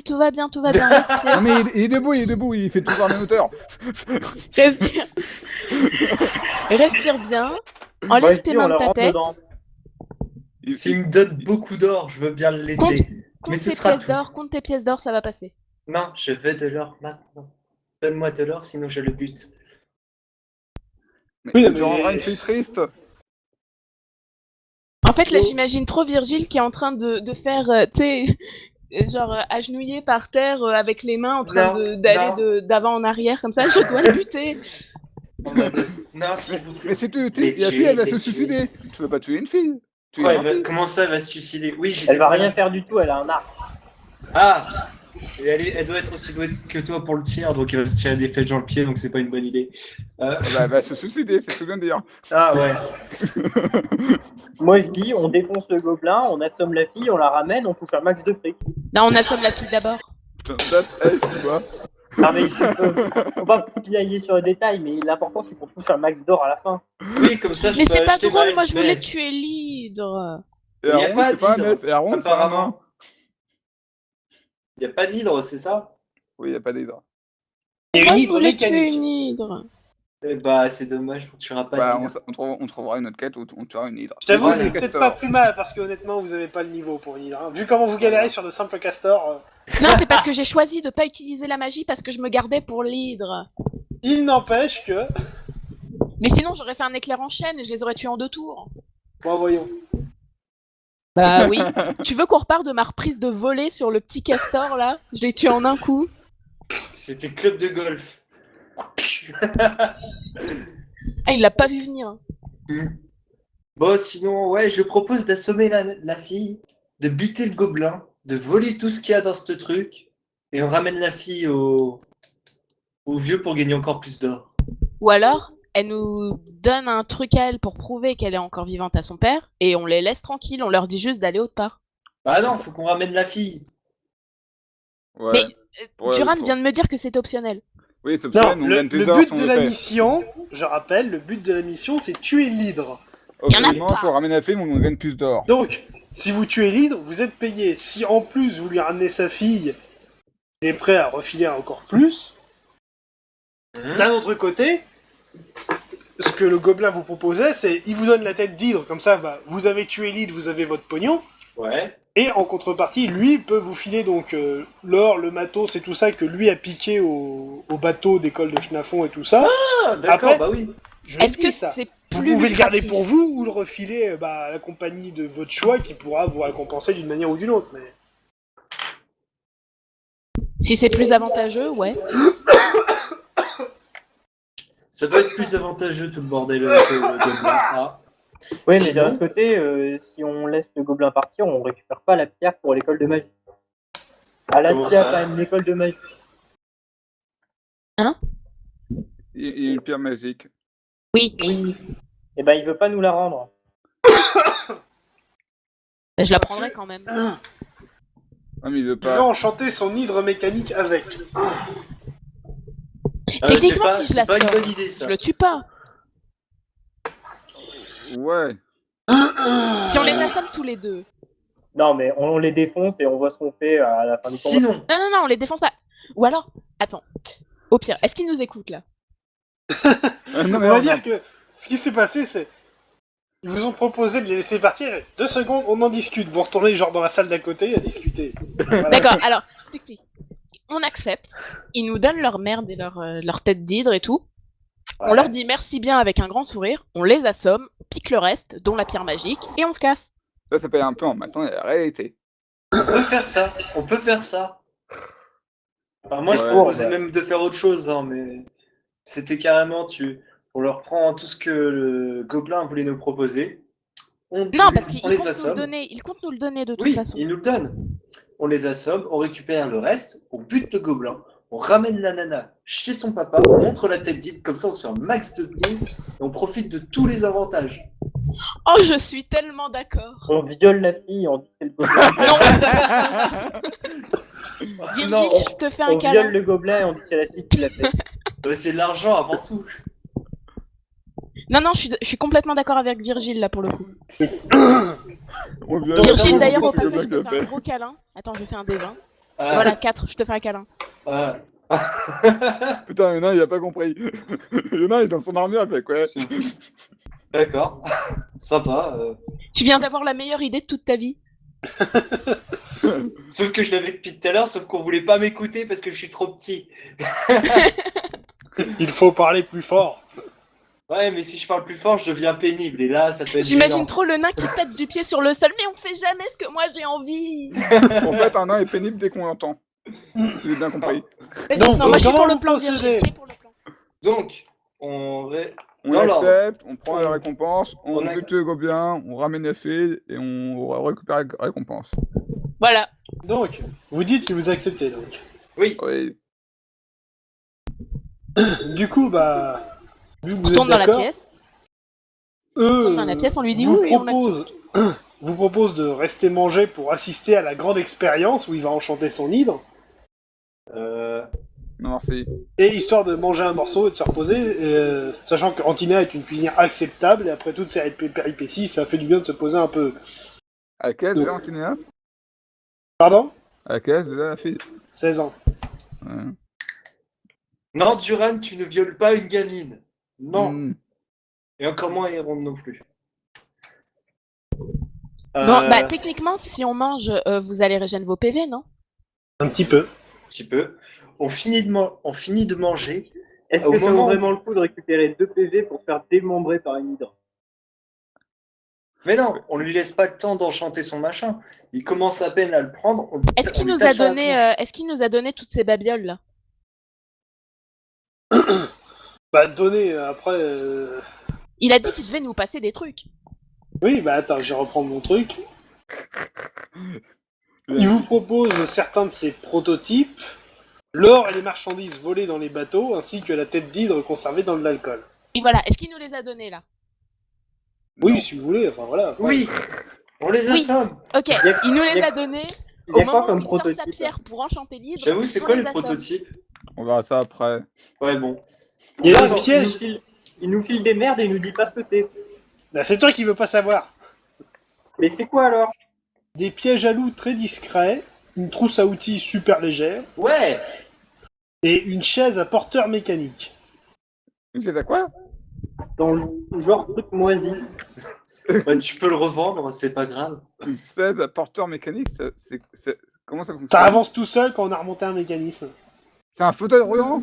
tout va bien, respire. Non, mais il est debout, il fait toujours la même hauteur. Respire. Respire bien, Moi, enlève je tes dis, on mains de leur ta rentre tête, dedans. Il- S'il me donne beaucoup d'or, je veux bien le laisser. Compte- Mais compte ce tes sera pièces tout. d'or, compte tes pièces d'or, ça va passer. Non, je veux de l'or maintenant. Donne-moi de l'or, sinon je le bute. Mais Oui, tu mais- rendras une fille triste. En fait, là, j'imagine trop Virgile qui est en train de faire, tu sais, genre agenouillé par terre avec les mains en train Non, d'aller d'avant en arrière comme ça. Je dois le buter. Non, s'il vous plaît. Mais c'est tout, Les la tuer, fille, elle va les se tuer. suicider. Tu veux pas tuer une fille? Tu es Ouais, gentil. comment ça, elle va se suicider? Oui, j'ai Elle va rien faire du tout, elle a un arc. Ah! Et elle doit être aussi douée que toi pour le tir, donc elle va se tirer des flèches dans le pied, donc c'est pas une bonne idée. Bah, elle va se suicider, c'est ce que je viens de dire. Ah ouais. Moi, je dis, on défonce le gobelin, on assomme la fille, on la ramène, on touche un max de fric. Non, on assomme la fille d'abord. Putain, ça, tu vois. Non, mais faut pas pinailler sur les détails, mais l'important, c'est qu'on touche un max d'or à la fin. Oui, comme ça, je Mais peux c'est pas acheter drôle, ma moi je voulais espèce. tuer l'hydre. Et Y a Aaron, pas c'est pas un d'hydre, elfe. Et Aaron, c'est un nain. apparemment. Y a pas d'hydre, c'est ça? Oui, y a pas d'hydre. Il y a Moi une je hydre voulais tuer mécanique. une hydre. Eh bah, c'est dommage, on tuera pas Bah, d'hydre. on trouvera une autre quête où on tuera une hydre. Je t'avoue Ouais, que c'est les peut-être castors. pas plus mal, parce que honnêtement, vous avez pas le niveau pour une hydre. Hein. Vu comment vous galérez sur de simples castors, Non, c'est parce que j'ai choisi de pas utiliser la magie parce que je me gardais pour l'hydre. il n'empêche que... Mais sinon j'aurais fait un éclair en chaîne et je les aurais tués en 2 tours. Bon, voyons. Bah oui. Tu veux qu'on reparte de ma reprise de volée sur le petit castor là? Je l'ai tué en un coup. C'était club de golf. Ah, il l'a pas vu venir. Bon, sinon, ouais, je propose d'assommer la fille, de buter le gobelin, de voler tout ce qu'il y a dans ce truc, et on ramène la fille au vieux pour gagner encore plus d'or. Ou alors, elle nous donne un truc à elle pour prouver qu'elle est encore vivante à son père, et on les laisse tranquilles, on leur dit juste d'aller autre part. Bah non, faut qu'on ramène la fille. Ouais. Mais Ouais, Duran pour- vient de me dire que c'était optionnel. Oui, c'est Non, optionnel, on le gagne plus but d'or si on de le la fait. mission, je rappelle, le but de la mission, c'est tuer l'hydre. Y en a Officiellement, pas. si on ramène la fille, on gagne plus d'or. Donc, si vous tuez l'hydre, vous êtes payé. Si en plus vous lui ramenez sa fille, il est prêt à refiler encore plus. D'un autre côté, ce que le gobelin vous proposait, c'est il vous donne la tête d'hydre, comme ça, bah, vous avez tué l'hydre, vous avez votre pognon. Ouais. Et en contrepartie, lui peut vous filer donc l'or, le matos et tout ça que lui a piqué au bateau d'école de Schnafon et tout ça. Ah, d'accord, Après, bah oui. Je le Est-ce que dis, ça. c'est Vous plus pouvez le garder lucratif pour vous ou le refiler à la compagnie de votre choix qui pourra vous récompenser d'une manière ou d'une autre. Mais... Si c'est plus avantageux, ouais. Ça doit être plus avantageux tout le bordel que le gobelin. Ah. Oui, mais Sinon- d'un autre côté, si on laisse le gobelin partir, on récupère pas la pierre pour l'école de magie. Alastia a quand même une école de magie. Il y a une pierre magique. Oui. Oui. Et ben, il veut pas nous la rendre. Bah, je la prendrai quand même. Ah, mais il veut Il veut pas. enchanter son hydre mécanique avec. Techniquement, c'est pas- si je la c'est pas une sors, bonne idée, ça. Je le tue pas. Ouais. Si on les assomme tous les deux. Non, mais on les défonce et on voit ce qu'on fait à la fin du combat. Sinon, Non, on les défonce pas. Ou alors, attends. Au pire, est-ce qu'ils nous écoutent là? Ah, non, On mais va non, dire non. que ce qui s'est passé, c'est. Ils vous ont proposé de les laisser partir. 2 secondes, on en discute. Vous retournez genre dans la salle d'à côté à discuter. Voilà. D'accord, alors, je t'explique. On accepte. Ils nous donnent leur merde et leur tête d'hydre et tout. On leur dit merci bien avec un grand sourire. On les assomme, on pique le reste, dont la pierre magique, et on se casse. Ça paye un peu en maintenant, il y a la réalité. on peut faire ça. On peut faire ça. Alors moi, je Ouais. proposais même de faire autre chose, hein, mais c'était carrément, on leur prend tout ce que le gobelin voulait nous proposer. Non, parce on qu'ils les comptent nous le assomme. donner. Ils comptent nous le donner de toute Oui, façon. ils nous le donnent. On les assomme, on récupère le reste, on bute le gobelin, on ramène la nana chez son papa, on montre la tête d'hydre, comme ça on se fait un max de thunes et on profite de tous les avantages. Oh, je suis tellement d'accord. On viole la fille, on dit que c'est le gobelin. Virgile, Non, je te fais un On câlin. viole le gobelin et on dit que c'est la fille qui l'a fait. c'est de l'argent avant tout. Non, je suis complètement d'accord avec Virgile là pour le coup. On vient Donc, Virgile, comment d'ailleurs, vous au pensez passage, je te que fais un gros câlin. Attends, je fais un D20. Ah, Voilà, 4, je te fais un câlin. ah. Putain, il y en a un, il a pas compris. Il y en a un, il est dans son armure, il fait quoi? D'accord. Sympa. Tu viens d'avoir la meilleure idée de toute ta vie. Sauf que je l'avais depuis tout à l'heure, sauf qu'on voulait pas m'écouter parce que je suis trop petit. Il faut parler plus fort. Ouais, mais si je parle plus fort, je deviens pénible. Et là, ça peut être J'imagine gênant. trop le nain qui tape du pied sur le sol, mais on fait jamais ce que moi j'ai envie. En fait, un nain est pénible dès qu'on l'entend. Si j'ai bien compris. Donc, non, moi je suis comment pour le vous plan procédez Virgile. je suis pour le plan. Donc, on va... On Dans l'ordre. accepte, on prend la récompense, on On a- bute le gobelin, on ramène la fille et on récupère la récompense. Voilà. Donc, vous dites que vous acceptez, donc. Oui. Oui. Du coup, bah... Vu que On vous êtes tourne dans la d'accord, pièce. On tourne dans la eux pièce, on lui dit vous oui et on vous propose de rester manger pour assister à la grande expérience où il va enchanter son hydre. Non, merci. Et histoire de manger un morceau et de se reposer, sachant que Antina est une cuisinière acceptable, et après toutes ces péripéties, ça fait du bien de se poser un peu. À la caisse, déjà, Antinéa? Pardon À la caisse, déjà, la fille? 16 ans. Ouais. Non, Duran, tu ne violes pas une gamine. Non. Hmm. Et encore moins Héron non plus. Bon, bah techniquement, si on mange, vous allez régénérer vos PV, non? Un petit peu. Un petit peu. On finit de manger. Est-ce Au que ça vaut moment- vraiment le coup de récupérer 2 PV pour se faire démembrer par une hydre? Mais non, on lui laisse pas le temps d'enchanter son machin. Il commence à peine à le prendre. Est-ce qu'il on lui nous a tape sur la donné, tronche. est-ce qu'il nous a donné toutes ces babioles là? Bah, donner, après... Il a dit qu'il devait nous passer des trucs. Oui, bah attends, je vais reprendre mon truc. Il vous propose certains de ses prototypes, l'or et les marchandises volées dans les bateaux, ainsi que la tête d'hydre conservée dans de l'alcool. Et voilà, est-ce qu'il nous les a donnés là? Oui, Non. si vous voulez, enfin voilà. Oui, on les Oui. assomme. Ok, Y a- il nous les y a- a donnés. Il Au y a moment quoi où comme il sort sa prototype? pierre pour enchanter l'hydre, J'avoue, c'est on quoi les les assomme. prototypes? On verra ça après. Ouais, bon. Il y a Ah des non, pièges. Il nous file des merdes et il nous dit pas ce que c'est. Bah, c'est toi qui veux pas savoir. Mais c'est quoi alors? Des pièges à loups très discrets, une trousse à outils super légère, Ouais. et une chaise à porteur mécanique. Mais c'est à quoi? Dans le genre truc moisi. Bah, tu peux le revendre, c'est pas grave. Une 16 à porteur mécanique, comment ça fonctionne? Ça avance tout seul quand on a remonté un mécanisme. C'est un fauteuil roulant?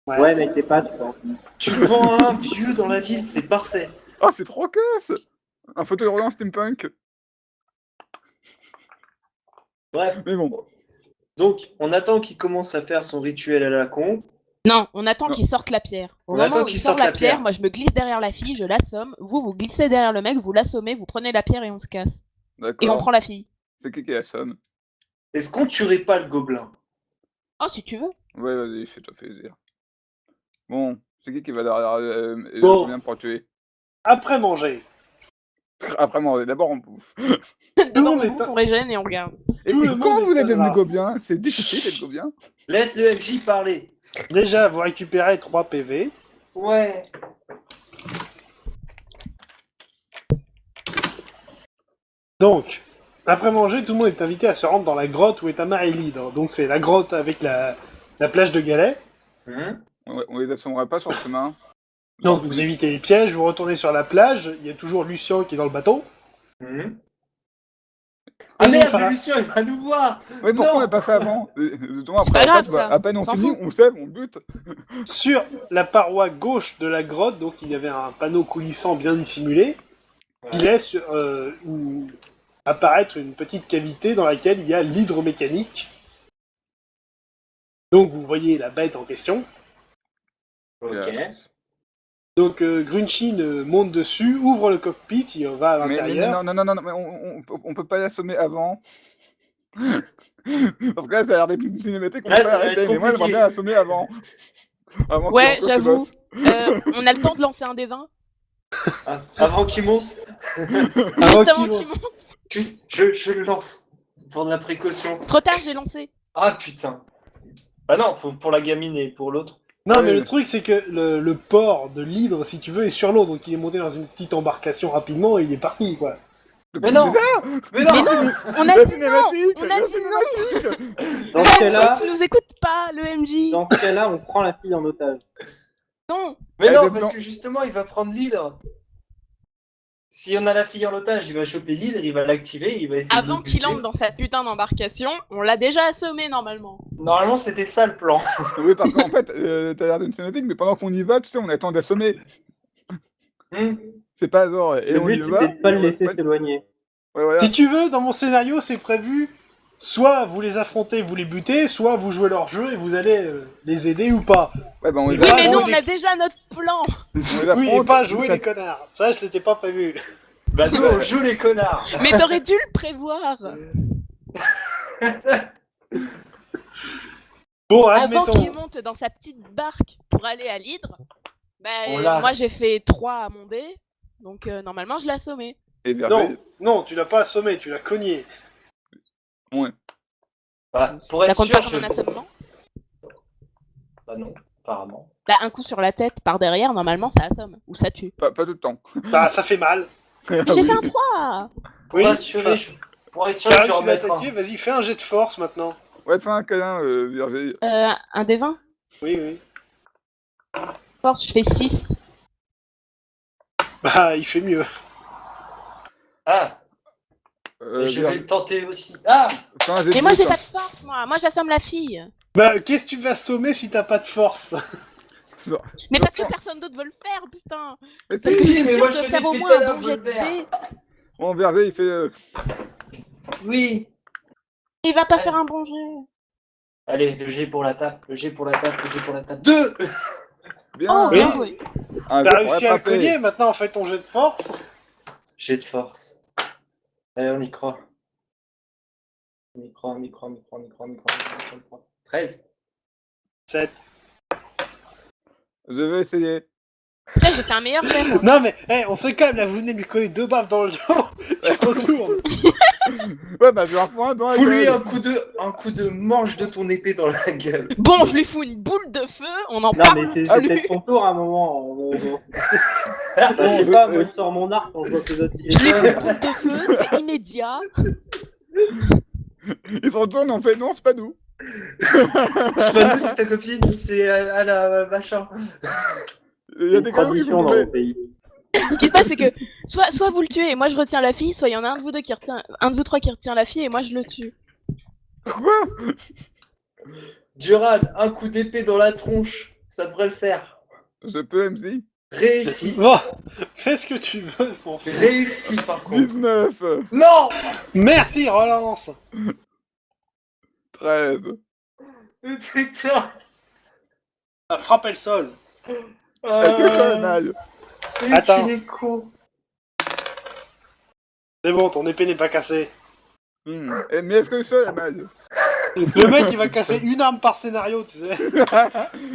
Ouais, mais t'es pas, tu penses. Tu prends un vieux dans la ville, c'est parfait. Ah, c'est 3 caisses! Un fauteuil roulant steampunk. Bref. Mais bon. Donc, on attend qu'il commence à faire son rituel à la con. Non, on attend Non. qu'il sorte la pierre. Au On moment attend où qu'il il sort sorte la la pierre, pierre. moi je me glisse derrière la fille, je l'assomme. Vous glissez derrière le mec, vous l'assommez, vous prenez la pierre et on se casse. Et on D'accord. prend la fille. C'est qui la somme? Est-ce qu'on tuerait pas le gobelin? Oh, si tu veux. Ouais, vas-y, fais-toi plaisir. Bon, c'est qui va derrière Bon. bien pour le tuer? Après manger, Après moi, d'abord on bouffe. D'abord, monde on est bouffe, un- on régène et on regarde. Et, Tout et le quand monde vous est êtes devenu là. gobelin, c'est difficile d'être gobelin? Laisse le MJ parler. déjà vous récupérez 3 PV. Ouais. Donc, après manger, tout le monde est invité à se rendre dans la grotte où est Amar et l'hydre. Donc c'est la grotte avec la plage de galets. On les assommerait pas sur le chemin. Donc vous évitez les pièges, vous retournez sur la plage, il y a toujours Lucien qui est dans le bateau. Ah Et merde, ça va. Lucien, il va nous voir. Ouais, pourquoi Non. on n'a pas fait avant? Justement, C'est après, pas en fait, grave, ça. à peine on On s'en finit, fout. on sève, on bute. Sur la paroi gauche de la grotte, donc il y avait un panneau coulissant bien dissimulé, qui laisse apparaître une petite cavité dans laquelle il y a l'hydre mécanique. Donc vous voyez la bête en question. Ok. Ok. Donc Grunchin monte dessus, ouvre le cockpit, il va à Mais l'intérieur. non, mais on peut pas l'assommer avant. Parce que là, ça a l'air d'être une cinématique, on Ouais, peut ça pas va arrêter, être mais moi, j'aimerais compliqué. bien l'assommer avant. Avant Ouais, qu'il y ait encore j'avoue. ce boss. On a le temps de lancer un des 20. Ah, avant qu'il monte, Avant Juste avant qu'il qu'il monte. je le lance. pour de la précaution. Trop tard, j'ai lancé. Ah putain. Bah non, pour la gamine et pour l'autre. Non, Ouais. mais le truc, c'est que le port de l'hydre, si tu veux, est sur l'eau, donc il est monté dans une petite embarcation rapidement et il est parti, quoi. Mais non. Mais non. On a La dit non. cinématique, On a la dit non. cinématique. Dans ce cas-là, Tu nous écoutes pas, le MJ. dans ce cas-là, on prend la fille en otage. Non. Mais Elle non, est parce dedans. que justement, il va prendre l'hydre. Si on a la fille en otage, il va choper l'hydre, il va l'activer, il va essayer de Avant le qu'il buter. entre dans sa putain d'embarcation, on l'a déjà assommé normalement. Normalement, c'était ça le plan. Oui, parce qu'en fait, t'as l'air d'une cinématique, mais pendant qu'on y va, tu sais, on attend d'assommer. C'est pas genre. Et Le on but, y va. c'était de pas et le on- laisser ouais, s'éloigner. voilà. Si tu veux, dans mon scénario, c'est prévu, soit vous les affrontez, vous les butez, soit vous jouez leur jeu et vous allez les aider ou pas. Ouais, bah on Oui, les Oui, Ah, mais bon, nous, il on est- a déjà notre plan. on les Oui, et affronte pas jouer jusqu'à- les connards. Ça, c'était pas prévu. Bah nous, on joue les connards. Mais t'aurais dû le prévoir. Bon, Avant admettons. qu'il monte dans sa petite barque pour aller à l'hydre, On bah, l'a. moi j'ai fait 3 à mon dé, donc normalement je l'ai assommé. Et Non, Verger. non, tu l'as pas assommé, tu l'as cogné. Ouais. Bah, pour Ça être compte sûr, pas comme un assommement. Bah non, apparemment. Bah, un coup sur la tête par derrière, normalement ça assomme, ou ça tue. Pas tout le temps. Bah, ça fait mal. Mais j'ai fait un 3. Pour Oui, assurer, enfin, pour assurer, T'as je vais réussi remettre d'attaquer, vas-y, fais un jet de force maintenant. Ouais, fais un câlin, Verger. Un des 20. Oui, oui. Force, je fais 6. Bah, il fait mieux. Ah, je vais Verger, le tenter aussi. Ah, fais un jet de Mais moi j'ai lutte. pas de force, moi j'assomme la fille. Bah, qu'est-ce que tu vas assommer si t'as pas de force? Mais parce que personne d'autre veut le faire, putain. Mais Parce que si. je suis mais sûre moi, je de te faire dis au depuis moins tout à un l'heure, bon je jet veux de le faire. dé. Bon, Verger, il fait. oui. Il va pas Ouais. faire un bon jet. Allez, le G pour la tape, le G pour la tape, le G pour la tape. 2. Bien. Oh, Oui. bien joué. Un T'as jet pour réussi à le rattraper. cogner, maintenant fais ton jet de force. Jet de force. Allez, on y croit. On y croit, on y croit, on y croit, on y croit, on y croit, on y croit. 13. 7. Je vais essayer. Là, j'ai fait un meilleur jet, moi. Non mais, on se calme là, vous venez de lui coller 2 baffes dans le dos, il se retourne. Ouais, bah, je vais un point dans la Fous-lui gueule. un coup de manche de ton épée dans la gueule. Bon, je lui fous une boule de feu, on en Non, parle mais c'est plus. peut-être son tour à un moment. Bah, je sais pas, moi je sors mon arc quand je vois que les autres ils Je lui fous une déconnent. boule de feu, c'est immédiat. Ils se retournent et on fait non, c'est pas nous. C'est pas nous, c'est ta copine, c'est à la machin. Il y C'est a une des cadeaux qui tradition vont dans mon tomber. pays. Ce qui se passe, c'est que soit vous le tuez et moi je retiens la fille, soit il y en a un de vous deux qui retient, un de vous trois qui retient la fille et moi je le tue. Quoi? Duran, un coup d'épée dans la tronche, ça devrait le faire. Je peux, MC? Réussi. Bon, fais ce que tu veux. Bon. Réussi par contre. 19. Non. Merci, relance. 13. Putain. Ça frappe le sol. Est-ce que ça fait mal? Attends. Il est con. C'est bon, ton épée n'est pas cassée. Eh, mais est-ce que ça fait mal? Le mec, il va casser une arme par scénario, tu sais.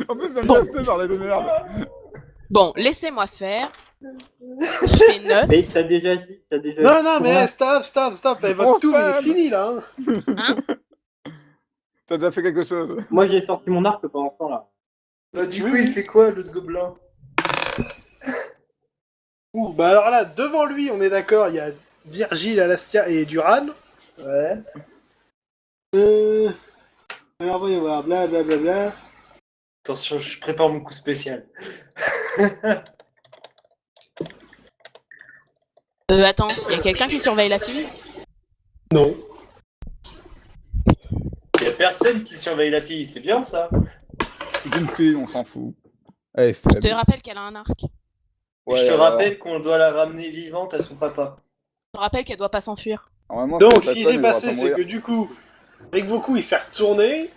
En plus, ça me laisse par les de merde. Bon, laissez-moi faire. Je fais 9. Mais t'as déjà. Non, non, mais stop. Votre On tour, il est spam. fini, là. Hein. T'as déjà fait quelque chose? Moi j'ai sorti mon arc pendant ce temps-là. Bah, du coup, il fait quoi, l'autre gobelin? Ouh, bah alors là, devant lui, on est d'accord, il y a Virgile, Alastia et Duran. Ouais. Alors, voyons voir, blablabla. Attention, je prépare mon coup spécial. Attends, y a quelqu'un qui surveille la fille? Non. Y a personne qui surveille la fille, c'est bien ça. C'est une fille, on s'en fout. Elle est Je te faible. rappelle qu'elle a un arc. Ouais, je te alors, rappelle qu'on doit la ramener vivante à son papa. Je te rappelle qu'elle doit pas s'enfuir. normalement, Donc, si ce qui elle s'est va passé, pas c'est mourir. que du coup, avec vos coups, il s'est retourné,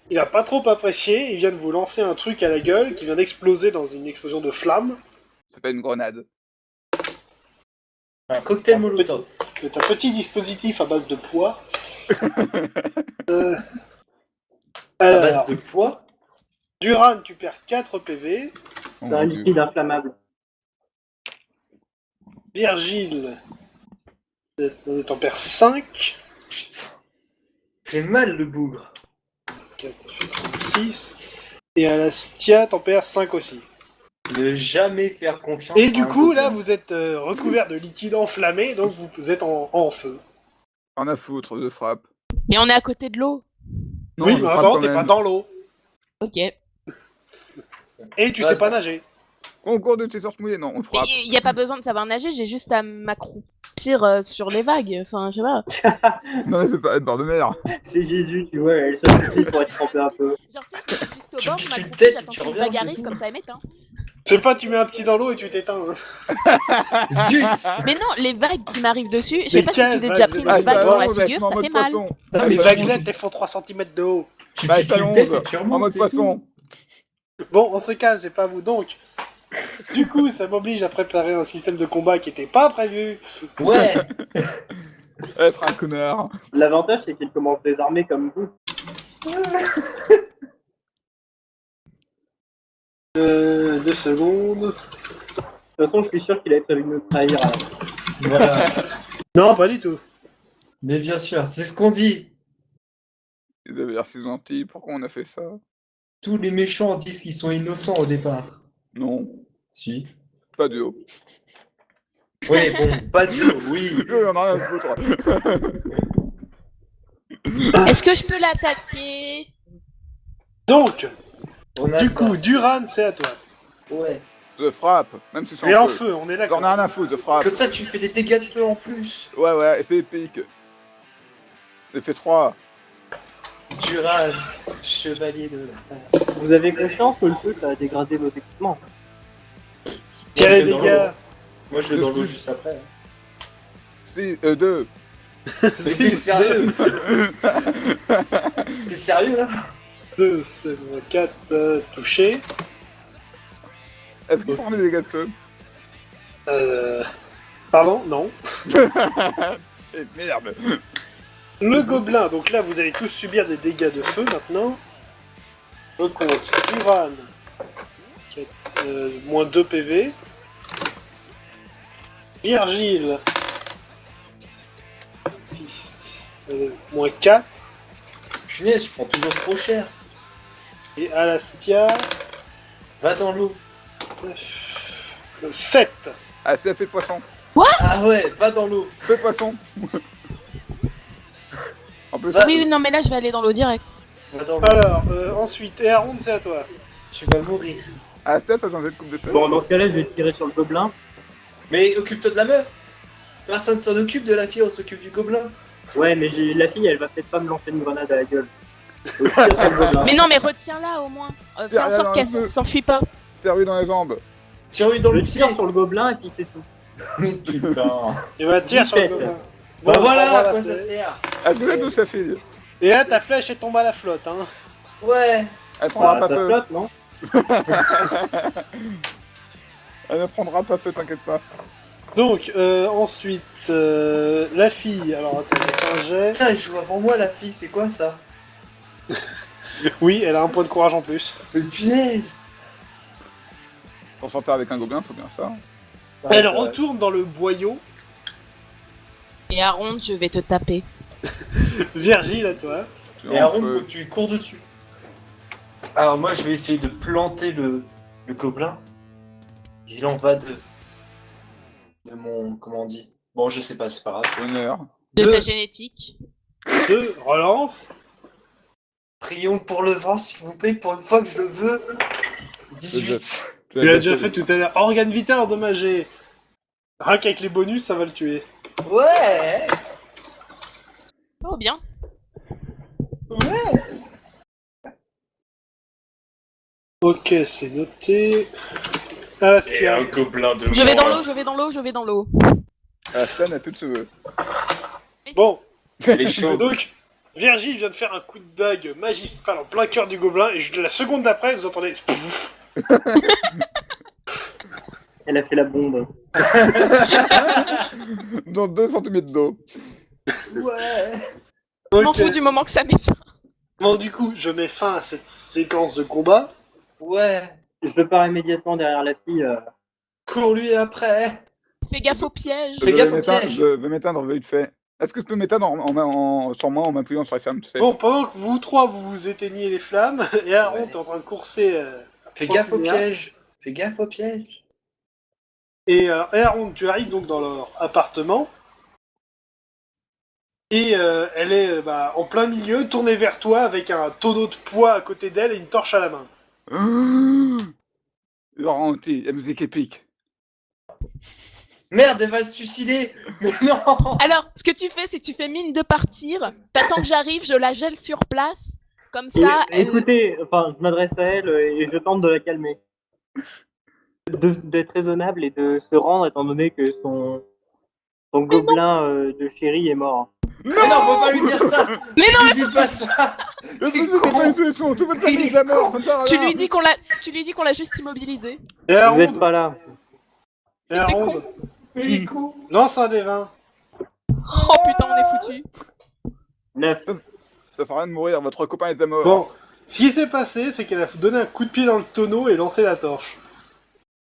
il a pas trop apprécié, il vient de vous lancer un truc à la gueule qui vient d'exploser dans une explosion de flammes. C'est pas une grenade. Un cocktail molotov. C'est un petit dispositif à base de poids. À Alors, base de poids. Duran, tu perds 4 PV. Oh, C'est un mon Dieu. liquide inflammable. Virgile, t'en perds 5. Putain. fait mal le bougre. 4, 6. Et Alastia, t'en perds 5 aussi. Ne jamais faire confiance. Et à du un coup, là, gobelin. vous êtes recouvert de liquide enflammé, donc vous êtes en feu. Rien à foutre, je frappe. Mais on est à côté de l'eau. Non, Oui, je mais frappe attends, quand t'es pas même. dans l'eau. Ok. Et tu Ouais, sais pas bah. nager. Concours de tes sortes mouillées, non, on Mais frappe. il n'y a pas besoin de savoir nager, j'ai juste à m'accroupir sur les vagues. Enfin, je sais pas. Non, mais c'est pas être bord de mer. C'est Jésus, tu vois, elle s'approprie pour être trempée un peu. Genre, tu sais, je suis juste au Tu bord, piques je une m'accroupis, tête, j'attends tu qu'une reviens, vague c'est arrive, tout. comme ça émet. Hein. C'est pas tu mets un pied dans l'eau et tu t'éteins. Zut. Mais non, les vagues qui m'arrivent dessus, je Mais sais pas si tu quelles t'es vagues déjà vous pris êtes une Ah, des vague vagues dans la je vais figure, en ça mode fait mal. poisson. Ah, Les mais vaguelettes, elles font 3 cm de haut. Tu Bah, piques une allons, tête et tu en remontes, mode c'est poisson. Bon, on se calme, c'est pas vous. Donc, du coup, ça m'oblige à préparer un système de combat qui était pas prévu. tout. Ouais. Être un connard. L'avantage, c'est qu'il commence désarmé comme vous. 2 secondes. De toute façon, je suis sûr qu'il avait prévu de nous trahir. À la fin. Voilà. Non, pas du tout. Mais bien sûr, c'est ce qu'on dit. Ils avaient l'air si gentils, pourquoi on a fait ça? Tous les méchants disent qu'ils sont innocents au départ. Non, Si. pas de haut. Oui, bon, pas du tout, oui. On en a rien à foutre. Est-ce que je peux l'attaquer? Donc, On a du ça. coup, Duran, c'est à toi. Ouais. Je frappe, même si c'est Tu es en en feu. feu, on est J'en d'accord. ai rien à foutre, je frappe. Que ça, tu fais des dégâts de feu en plus. Ouais, et c'est épique. J'ai fait 3. Duran, chevalier de la terre. Vous avez conscience que le feu, ça a dégradé vos équipements. Tiens Moi, les je vais dans dégâts. l'eau. Moi, je vais dans l'eau juste après. 2. Mais t'es sérieux? T'es sérieux là? 2, 4 touchés. Est-ce qu'il faut ramener des dégâts de feu? Pardon, non. Eh merde. Le gobelin, donc là vous allez tous subir des dégâts de feu maintenant. Je compte Duran, moins 2 PV. Virgile, moins 4. Punaise, je prends toujours trop cher. Et Alastia, Va dans l'eau. 7. Ah, c'est fait poisson. Ah ouais, va dans l'eau. Fais poisson. En plus, Va- Oui, non, mais là, je vais aller dans l'eau direct. Va dans l'eau. Alors, ensuite, et Aaron, c'est à toi. Tu vas mourir. ah, ça a changé de coupe de cheveux. Bon, dans ce cas-là, je vais tirer sur le gobelin. Mais occupe-toi de la meuf. Personne s'en occupe de la fille, on s'occupe du gobelin. Ouais, mais la fille, elle va peut-être pas me lancer une grenade à la gueule. Donc, je tire sur le gobelin. Mais non, mais retiens-la au moins. Fais en Tiens, sorte dans qu'elle le feu. s'enfuit pas. Servi dans les jambes. Tire-lui dans Je le pied. tire sur le gobelin et puis c'est tout. Putain. Et bah, tire sur le 17. gobelin. Bah Bon, voilà envoie à la quoi ça flèche. sert. Est-ce que là, tout ça fille? Et là, ta flèche, elle tombe à la flotte, hein. Ouais. Elle prendra Ah, pas ça feu. flotte, non? Elle ne prendra pas feu, t'inquiète pas. Donc, ensuite, la fille. Alors, attends, je vais faire un jet. Putain, elle joue avant moi la fille, c'est quoi ça? Oui, elle a un point de courage en plus. Mais punaise. Pour sortir avec un gobelin, faut bien ça. Elle Ouais, retourne dans le boyau. Et à ronde, je vais te taper. Virgile, à toi. Tu es Et en Aaron, feu. tu lui cours dessus. Alors moi, je vais essayer de planter le gobelin. Il en va de mon... Comment on dit? Bon, je sais pas, c'est pas grave. Honneur. De Deux. ta génétique. 2, relance. Prions pour le vent, s'il vous plaît, pour une fois que je le veux. 18. Tu Tu l'as déjà fait tout à l'heure. Organe vital endommagé. Rien qu'avec les bonus, ça va le tuer. Ouais. Oh, bien. Ouais. Ok, c'est noté. Alastia. gobelin de Je vais dans l'eau, je vais dans l'eau, je vais dans l'eau. La scène n'a plus de cheveux. Bon, Les chauves. donc, Virgile vient de faire un coup de dague magistral en plein cœur du gobelin, et la seconde d'après, vous entendez... Pouf. Elle a fait la bombe. Dans 2 cm d'eau. Ouais. Je m'en Ok. fous du moment que ça m'éteint. Bon, du coup, je mets fin à cette séquence de combat. Ouais. Je pars immédiatement derrière la fille. Cours lui après. Fais gaffe au piège. Je Fais vais gaffe au m'éteindre, piège. je vais m'éteindre vite fait. Est-ce que je peux m'éteindre sur moi en m'appuyant sur les flammes, tu sais? Bon, pendant que vous trois vous éteignez les flammes, et Aaron t'es en train de courser. Fais gaffe au Continuez. piège. Fais gaffe au piège. Et Aaron, tu arrives donc dans leur appartement. Et elle est en plein milieu, tournée vers toi, avec un tonneau de poids à côté d'elle et une torche à la main. La musique épique. Merde, elle va se suicider. Mais non. Alors, ce que tu fais, c'est que tu fais mine de partir. T'attends que j'arrive, je la gèle sur place. Comme ça, elle... Écoutez, enfin, je m'adresse à elle et je tente de la calmer. D'être raisonnable et de se rendre étant donné que son gobelin de chéri est mort. Mais non, faut pas lui dire ça. Mais non, lui dis pas ça. Le souci, c'est pas une solution. Tout votre famille est de la mort, ça ne sert à tu rien. lui dis qu'on l'a juste immobilisé. Et Vous Aaron, êtes pas là. et Aaron, Mais il est con. lance un des 20. Oh putain, on est foutu. 9. Ça sert à rien de mourir, votre copain est à mort. Bon, ce qui s'est passé, c'est qu'elle a donné un coup de pied dans le tonneau et lancé la torche.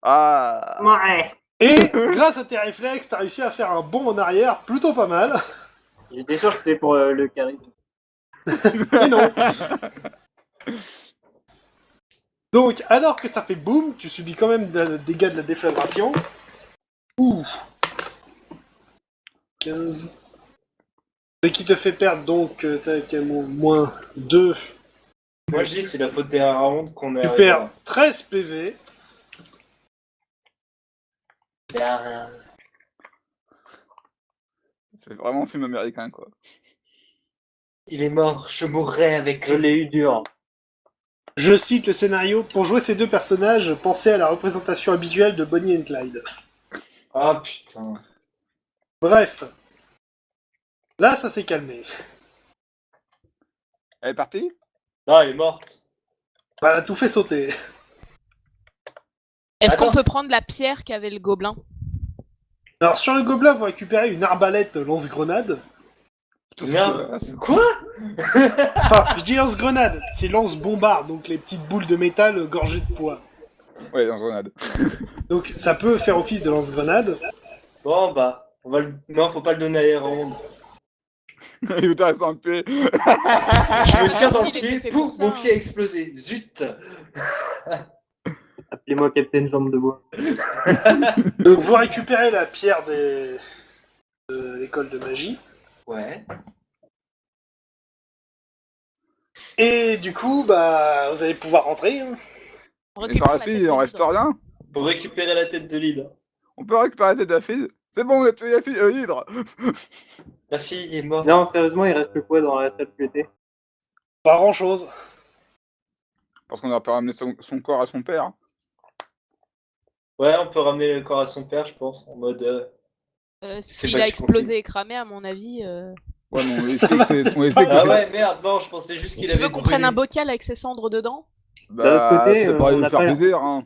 Ah. Ouais. Et grâce à tes réflexes, t'as réussi à faire un bond en arrière, plutôt pas mal. J'étais sûr que c'était pour le charisme. Et non. Donc, alors que ça fait boum, tu subis quand même des dégâts de la déflagration. Ouf. 15. Ce qui te fait perdre donc, t'as moins 2. Moi je dis c'est la faute des Aaron qu'on Tu a. perds 13 PV. C'est vraiment un film américain, quoi. Il est mort, je mourrai avec Je lui. l'ai eu dur. Je cite le scénario. Pour jouer ces deux personnages, pensez à la représentation habituelle de Bonnie and Clyde. Ah putain. Bref. Là, ça s'est calmé. Elle est partie? Non, elle est morte. Bah, elle a tout fait sauter. Est-ce qu'on Attends, peut prendre la pierre qu'avait le gobelin? Alors, sur le gobelin, vous récupérez une arbalète lance-grenade. Merde. Quoi? Enfin, je dis lance-grenade, c'est lance-bombarde, donc les petites boules de métal gorgées de poids. Ouais, dans grenade. Donc, ça peut faire office de lance-grenade. Bon bah, on va le... Non, faut pas le donner à Aaron. Il vous reste dans le pied. Je me tire dans le Il était pied, fait pour pouf, ça, mon hein. pied a explosé. Zut. Appelez-moi Captain Jambe de Bois. Donc, vous récupérez la pierre de l'école de magie. Ouais. Et du coup, bah, vous allez pouvoir rentrer. Hein. On Et récupère sur la la fille, tête il en de reste l'hydre. rien. Pour récupérer la tête de l'hydre. On peut récupérer la tête de la fille. C'est bon, vous êtes tué la fille, l'hydre. La fille est morte. Non, sérieusement, il reste quoi dans la salle pétée? Pas grand-chose. Parce qu'on aurait pas ramené son corps à son père. Ouais, on peut ramener le corps à son père, je pense, en mode... C'est S'il pas a que je explosé et cramé, à mon avis. Ouais, mais on Ça explique va que c'est... On explique pas. que Ah c'est- ouais, merde, non, je pensais juste qu'il Tu avait veux qu'on prenne un brûlé. bocal avec ses cendres dedans? Bah, D'un côté, ça pourrait on lui n'a faire pas- plaisir, hein.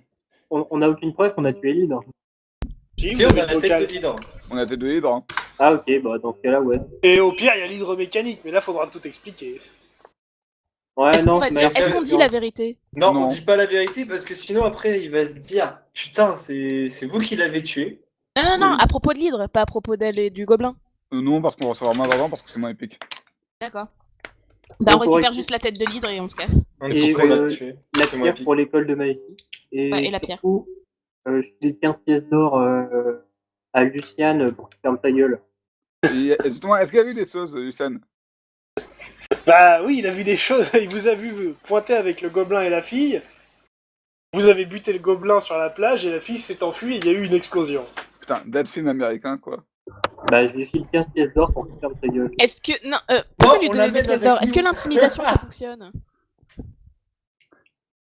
On n'a aucune preuve qu'on a tué l'hydre. Si, Si, vous on avez a le la tête bocal. de l'hydre. On a la tête de l'hydre, hein. Ah ok, bah dans ce cas-là, ouais. Et au pire, il y a l'hydre mécanique, mais là, faudra tout expliquer. Ouais, Est-ce qu'on non, va c'est dire, meilleur est-ce que- qu'on dit la vérité? Non, Non. on dit pas la vérité parce que sinon après il va se dire putain, c'est vous qui l'avez tué. Non, non, Oui. à propos de l'hydre, pas à propos d'elle et du gobelin. Non, parce qu'on va recevoir moins d'argent parce que c'est moins épique. D'accord. Bah, on Donc, on récupère récup- juste la tête de l'hydre et on se casse. On Et, dit qu'on l'a euh, tué. La C'est moins pierre épique. pour l'école de magie. Et, Ouais, et la pierre. surtout, je file 15 pièces d'or à Luciane pour qu'il ferme sa gueule. Et justement, est-ce qu'il y a vu des choses, Lucien? Bah oui, il a vu des choses. Il vous a vu pointer avec le gobelin et la fille. Vous avez buté le gobelin sur la plage et la fille s'est enfuie et il y a eu une explosion. Putain, date film américain, quoi. Bah, je lui file 15 pièces d'or pour qu'il ferme sa gueule. Est-ce que. Non, pourquoi lui on donner l'amène des pièces avec d'or? nous. Est-ce que l'intimidation ça fonctionne?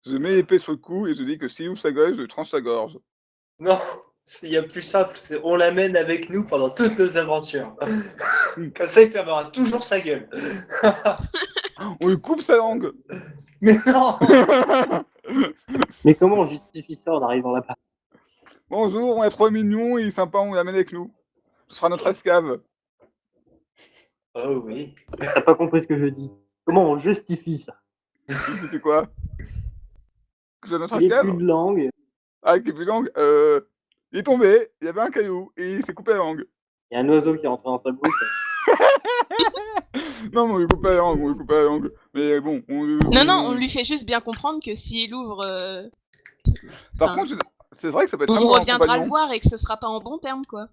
Je mets l'épée sur le cou et je dis que s'il ouvre sa gueule, je lui tranche sa gorge. Non, il y a plus simple, c'est on l'amène avec nous pendant toutes nos aventures. Comme ça il fermera toujours sa gueule. On lui coupe sa langue. Mais non. Mais comment on justifie ça en arrivant là-bas? Bonjour, on est trop mignon, il est sympa, on l'amène avec nous. Ce sera notre esclave. Oh oui. T'as pas compris ce que je dis. Comment on justifie ça? Il s'est fait quoi? Que c'est notre Il est esclave? plus de langue, Ah, avec les plus de langue. Il est tombé, il y avait un caillou et il s'est coupé la langue. il y a un oiseau qui est rentré dans sa bouche. Non, mais on lui coupe pas la langue, on lui coupe pas la langue. Mais bon, Non, on lui fait juste bien comprendre que s'il ouvre, Par enfin, contre, c'est vrai que ça peut être on un bon reviendra le compagnon. voir et que ce sera pas en bon terme, quoi.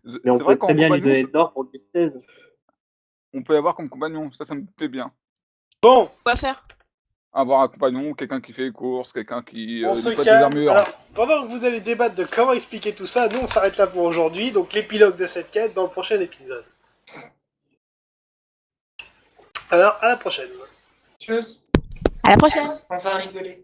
Mais on C'est vrai peut qu'en très bien lui compagnon, donner de l'or pour 10-16. on peut l'avoir comme compagnon, ça me plaît bien. Bon, Quoi faire? Avoir un compagnon, quelqu'un qui fait les courses, quelqu'un qui on se nettoie des calme. armures. Alors, pendant que vous allez débattre de comment expliquer tout ça, nous on s'arrête là pour aujourd'hui. Donc l'épilogue de cette quête dans le prochain épisode. Alors, à la prochaine. Tchuss, À la prochaine! on va rigoler.